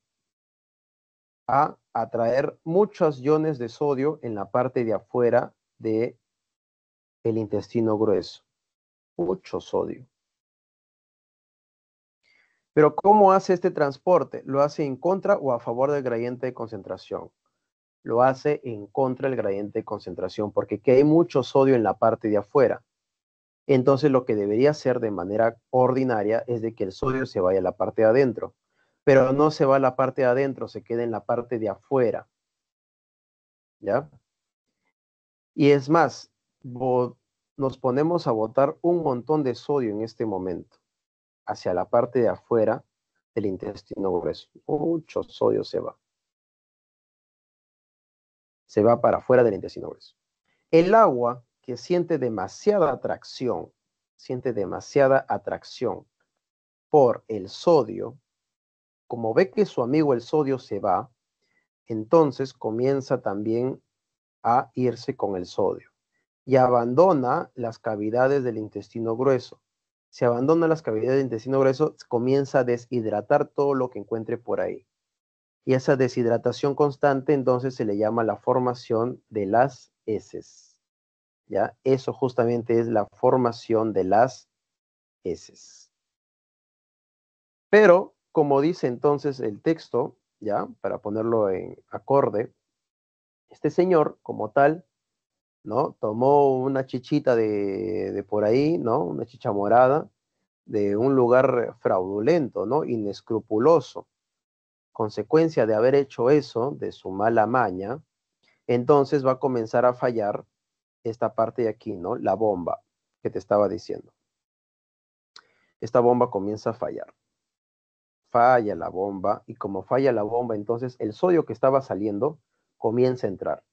a atraer muchos iones de sodio en la parte de afuera del intestino grueso. Mucho sodio. Pero ¿cómo hace este transporte? ¿Lo hace en contra o a favor del gradiente de concentración? Lo hace en contra del gradiente de concentración porque aquí hay mucho sodio en la parte de afuera. Entonces lo que debería hacer de manera ordinaria es de que el sodio se vaya a la parte de adentro, pero no se va a la parte de adentro, se queda en la parte de afuera, ¿ya? Y es más, nos ponemos a botar un montón de sodio en este momento hacia la parte de afuera del intestino grueso. Mucho sodio se va para afuera del intestino grueso. El agua que siente demasiada atracción por el sodio, como ve que su amigo el sodio se va, entonces comienza también a irse con el sodio y abandona las cavidades del intestino grueso. Si abandona las cavidades del intestino grueso, comienza a deshidratar todo lo que encuentre por ahí. Y esa deshidratación constante entonces se le llama la formación de las heces. ¿Ya? Eso justamente es la formación de las heces. Pero, como dice entonces el texto, ¿ya? Para ponerlo en acorde, este señor, como tal, ¿no? Tomó una chichita de por ahí, ¿no? Una chicha morada de un lugar fraudulento, ¿no? Inescrupuloso. Consecuencia de haber hecho eso, de su mala maña, entonces va a comenzar a fallar esta parte de aquí, ¿no? La bomba que te estaba diciendo. Esta bomba comienza a fallar. Falla la bomba y como falla la bomba, entonces el sodio que estaba saliendo comienza a entrar.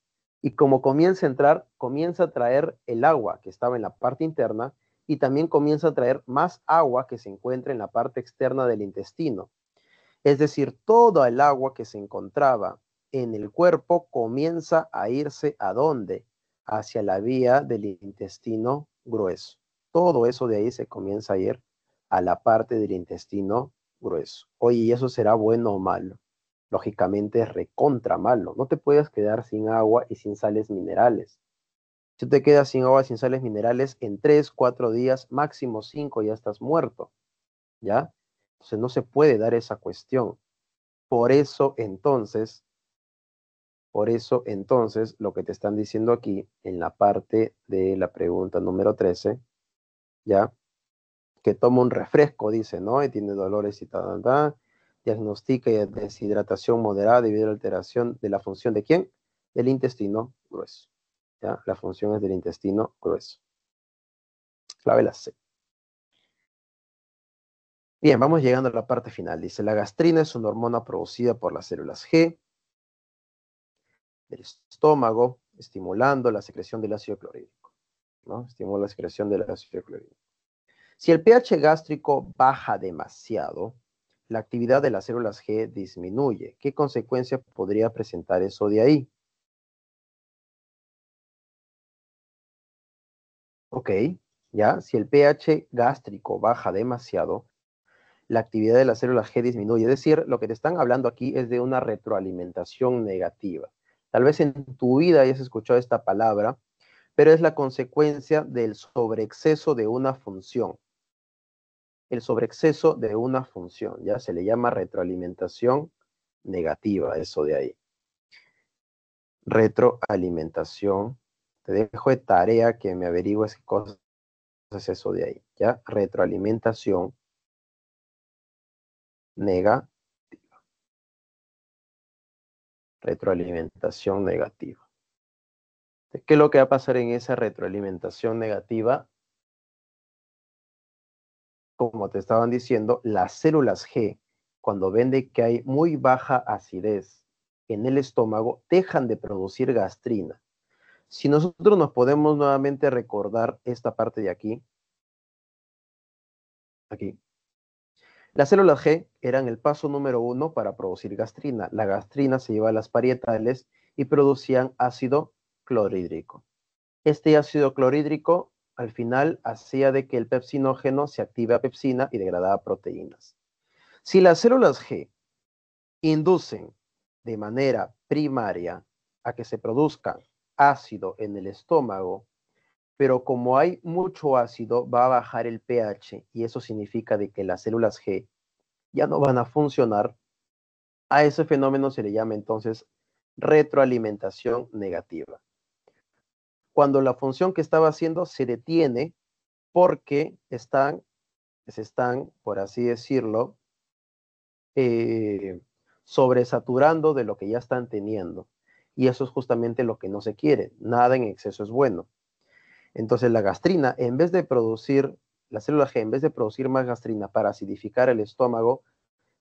Y como comienza a entrar, comienza a traer el agua que estaba en la parte interna y también comienza a traer más agua que se encuentra en la parte externa del intestino. Es decir, toda el agua que se encontraba en el cuerpo comienza a irse ¿a dónde? Hacia la vía del intestino grueso. Todo eso de ahí se comienza a ir a la parte del intestino grueso. Oye, ¿y eso será bueno o malo? Lógicamente es recontra malo. No te puedes quedar sin agua y sin sales minerales. Si te quedas sin agua, sin sales minerales, en 3, 4 días, máximo 5, ya estás muerto, ¿ya? Entonces no se puede dar esa cuestión. Por eso, entonces, lo que te están diciendo aquí, en la parte de la pregunta número 13, ¿ya? Que toma un refresco, dice, ¿no? Y tiene dolores y tal, tal. Diagnostica deshidratación moderada debido a la alteración de la función de ¿quién? Del intestino grueso, ¿ya? La función es del intestino grueso. Clave la C. Bien, vamos llegando a la parte final. Dice, la gastrina es una hormona producida por las células G del estómago, estimulando la secreción del ácido clorhídrico, ¿no? Estimula la secreción del ácido clorhídrico. Si el pH gástrico baja demasiado, la actividad de las células G disminuye. ¿Qué consecuencia podría presentar eso de ahí? Ok, ya, si el pH gástrico baja demasiado, la actividad de las células G disminuye. Es decir, lo que te están hablando aquí es de una retroalimentación negativa. Tal vez en tu vida hayas escuchado esta palabra, pero es la consecuencia del sobreexceso de una función. El sobreexceso de una función, ya se le llama retroalimentación negativa, eso de ahí. Retroalimentación. Te dejo de tarea que me averigües qué cosa es eso de ahí, ya. Retroalimentación negativa. Retroalimentación negativa. ¿Qué es lo que va a pasar en esa retroalimentación negativa? Como te estaban diciendo, las células G, cuando ven de que hay muy baja acidez en el estómago, dejan de producir gastrina. Si nosotros nos podemos nuevamente recordar esta parte de aquí, las células G eran el paso número 1 para producir gastrina. La gastrina se lleva a las parietales y producían ácido clorhídrico. Este ácido clorhídrico al final hacía de que el pepsinógeno se active a pepsina y degradaba proteínas. Si las células G inducen de manera primaria a que se produzca ácido en el estómago, pero como hay mucho ácido, va a bajar el pH y eso significa de que las células G ya no van a funcionar. A ese fenómeno se le llama entonces retroalimentación negativa. Cuando la función que estaba haciendo se detiene porque se están, por así decirlo, sobresaturando de lo que ya están teniendo. Y eso es justamente lo que no se quiere. Nada en exceso es bueno. Entonces la gastrina, en vez de producir, la célula G, en vez de producir más gastrina para acidificar el estómago,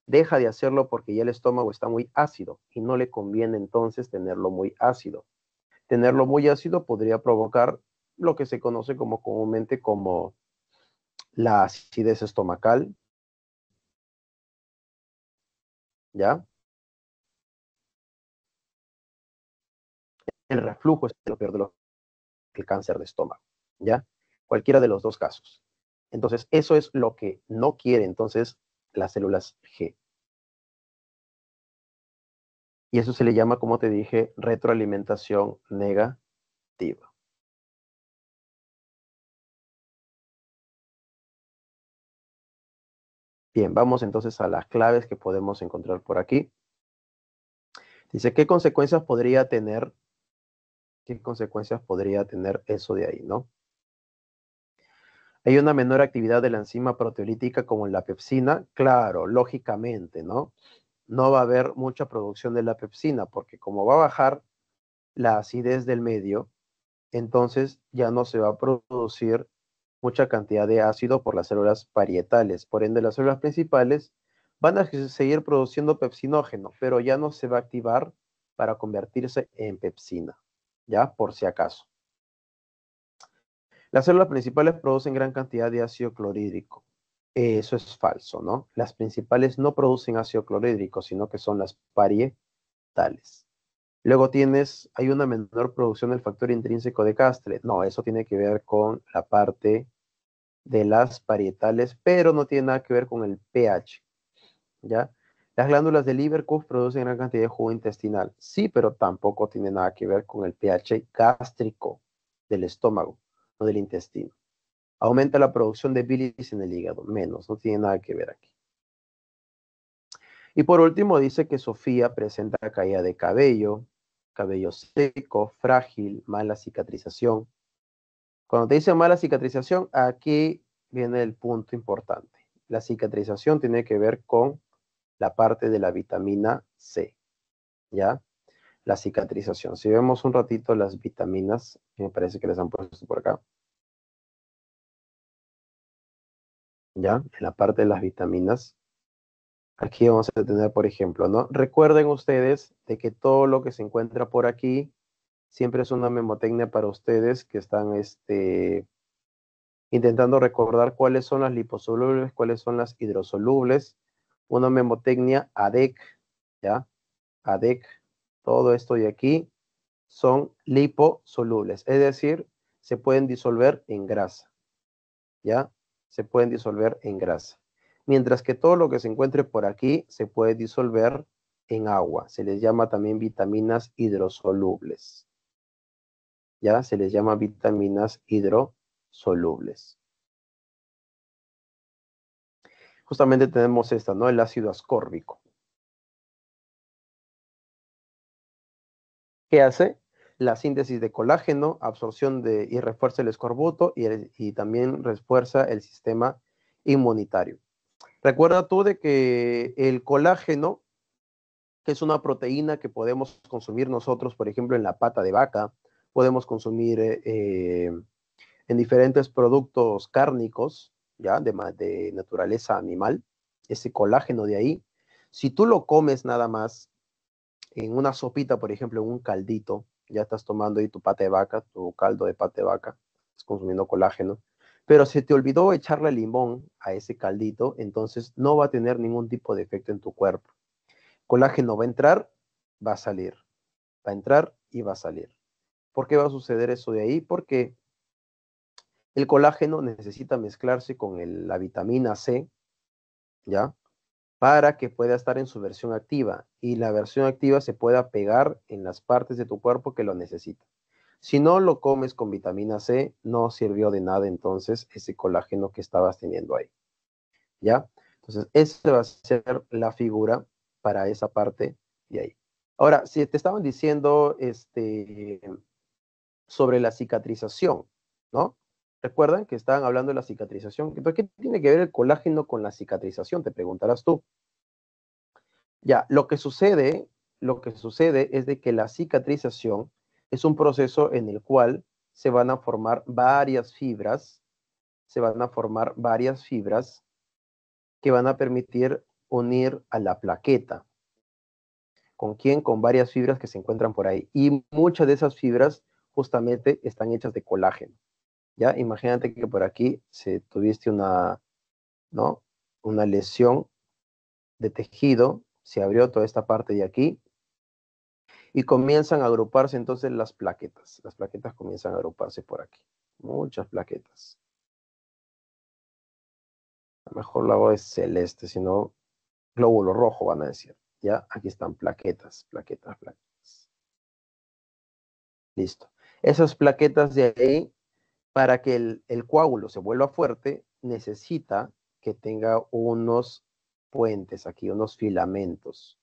deja de hacerlo porque ya el estómago está muy ácido y no le conviene entonces tenerlo muy ácido. Tenerlo muy ácido podría provocar lo que se conoce como comúnmente como la acidez estomacal, ¿ya? El reflujo es lo peor de lo que el cáncer de estómago, ¿ya? Cualquiera de los dos casos. Entonces, eso es lo que no quiere entonces las células G. Y eso se le llama, como te dije, retroalimentación negativa. Bien, vamos entonces a las claves que podemos encontrar por aquí. Dice, qué consecuencias podría tener eso de ahí, ¿no? Hay una menor actividad de la enzima proteolítica como la pepsina, claro, lógicamente, ¿no? No va a haber mucha producción de la pepsina porque como va a bajar la acidez del medio, entonces ya no se va a producir mucha cantidad de ácido por las células parietales. Por ende, las células principales van a seguir produciendo pepsinógeno, pero ya no se va a activar para convertirse en pepsina, ¿ya? Por si acaso. Las células principales producen gran cantidad de ácido clorhídrico. Eso es falso, ¿no? Las principales no producen ácido clorhídrico, sino que son las parietales. Luego hay una menor producción del factor intrínseco de Castle. No, eso tiene que ver con la parte de las parietales, pero no tiene nada que ver con el pH, ¿ya? Las glándulas de Lieberkopf producen gran cantidad de jugo intestinal. Sí, pero tampoco tiene nada que ver con el pH gástrico. del estómago, no del intestino. Aumenta la producción de bilis en el hígado, menos, no tiene nada que ver aquí. Y por último dice que Sofía presenta caída de cabello seco, frágil, mala cicatrización. Cuando te dice mala cicatrización, aquí viene el punto importante. La cicatrización tiene que ver con la parte de la vitamina C, ¿ya? La cicatrización. Si vemos un ratito las vitaminas, me parece que les han puesto por acá, ¿ya? En la parte de las vitaminas. Aquí vamos a tener, por ejemplo, ¿no? Recuerden ustedes de que todo lo que se encuentra por aquí siempre es una memotecnia para ustedes que están intentando recordar cuáles son las liposolubles, cuáles son las hidrosolubles. Una memotecnia ADEC, ¿ya? ADEC, todo esto de aquí son liposolubles, es decir, se pueden disolver en grasa, ¿ya? Se pueden disolver en grasa. Mientras que todo lo que se encuentre por aquí se puede disolver en agua. Se les llama también vitaminas hidrosolubles, ¿ya? Se les llama vitaminas hidrosolubles. Justamente tenemos esta, ¿no? El ácido ascórbico. ¿Qué hace? La síntesis de colágeno, absorción y refuerza el escorbuto y también refuerza el sistema inmunitario. Recuerda tú de que el colágeno, que es una proteína que podemos consumir nosotros, por ejemplo, en la pata de vaca, podemos consumir en diferentes productos cárnicos, ya, de naturaleza animal, ese colágeno de ahí. Si tú lo comes nada más en una sopita, por ejemplo, en un caldito, ya estás tomando ahí tu pata de vaca, tu caldo de pata de vaca, estás consumiendo colágeno, pero se te olvidó echarle limón a ese caldito, entonces no va a tener ningún tipo de efecto en tu cuerpo. Colágeno va a entrar, va a salir, va a entrar y va a salir. ¿Por qué va a suceder eso de ahí? Porque el colágeno necesita mezclarse con la vitamina C, ¿ya? Para que pueda estar en su versión activa y la versión activa se pueda pegar en las partes de tu cuerpo que lo necesitan. Si no lo comes con vitamina C, no sirvió de nada entonces ese colágeno que estabas teniendo ahí, ¿ya? Entonces, esa va a ser la figura para esa parte de ahí. Ahora, si te estaban diciendo sobre la cicatrización, ¿no? Recuerdan que estaban hablando de la cicatrización. Entonces, ¿qué tiene que ver el colágeno con la cicatrización? Te preguntarás tú. Ya, lo que sucede es de que la cicatrización es un proceso en el cual se van a formar varias fibras, se van a formar varias fibras que van a permitir unir a la plaqueta. ¿Con quién? Con varias fibras que se encuentran por ahí. Y muchas de esas fibras justamente están hechas de colágeno. ¿Ya? Imagínate que por aquí se tuviste ¿no? Una lesión de tejido, se abrió toda esta parte de aquí y comienzan a agruparse entonces las plaquetas. Las plaquetas comienzan a agruparse por aquí. Muchas plaquetas. A lo mejor la hago es celeste, sino glóbulo rojo van a decir. Ya, aquí están plaquetas, plaquetas, plaquetas. Listo. Esas plaquetas de ahí, para que el coágulo se vuelva fuerte, necesita que tenga unos puentes aquí, unos filamentos.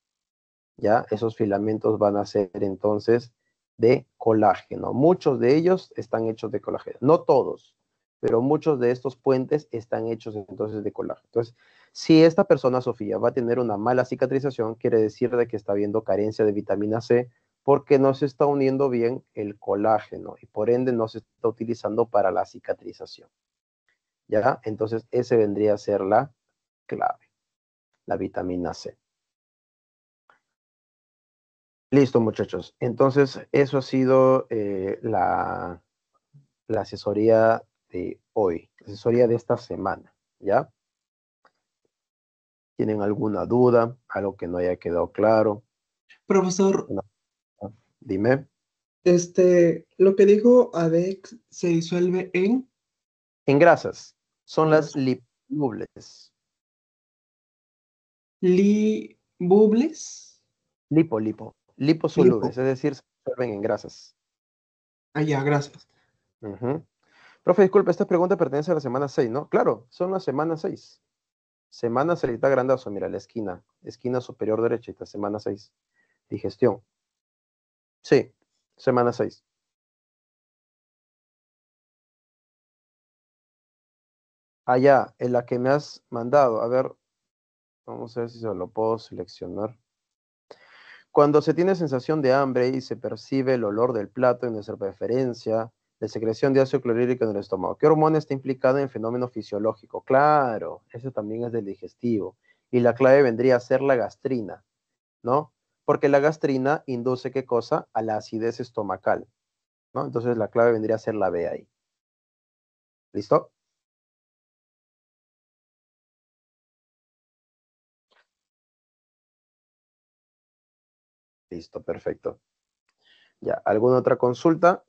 ¿Ya? Esos filamentos van a ser entonces de colágeno. Muchos de ellos están hechos de colágeno. No todos, pero muchos de estos puentes están hechos entonces de colágeno. Entonces, si esta persona, Sofía, va a tener una mala cicatrización, quiere decir de que está habiendo carencia de vitamina C porque no se está uniendo bien el colágeno y por ende no se está utilizando para la cicatrización. ¿Ya? Entonces, ese vendría a ser la clave, la vitamina C. Listo, muchachos. Entonces, eso ha sido la asesoría de hoy, la asesoría de esta semana, ¿ya? ¿Tienen alguna duda? ¿Algo que no haya quedado claro? Profesor, No, dime. lo que dijo ADEX se disuelve en En grasas, son las grasa. liposolubles. Libubles, lipo. Liposolubles, es decir, se disuelven en grasas. Ah, ya, gracias. Ujú. Profe, disculpe, esta pregunta pertenece a la semana 6, ¿no? Claro, son la semana 6. Semana 6, está grandazo, mira, la esquina superior derecha, está semana 6. Digestión. Sí, semana 6. Allá, en la que me has mandado. A ver, vamos a ver si se lo puedo seleccionar. Cuando se tiene sensación de hambre y se percibe el olor del plato en nuestra preferencia, la secreción de ácido clorhídrico en el estómago. ¿Qué hormona está implicada en el fenómeno fisiológico? Claro, eso también es del digestivo. Y la clave vendría a ser la gastrina, ¿no? Porque la gastrina induce ¿qué cosa? A la acidez estomacal, ¿no? Entonces la clave vendría a ser la B ahí. ¿Listo? Listo, perfecto. Ya, ¿alguna otra consulta?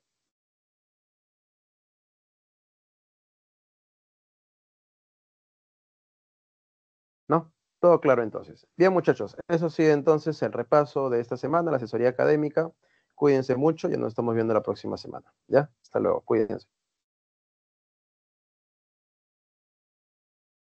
¿No? Todo claro entonces. Bien, muchachos, eso sí entonces el repaso de esta semana, la asesoría académica. Cuídense mucho, ya nos estamos viendo la próxima semana. ¿Ya? Hasta luego, cuídense.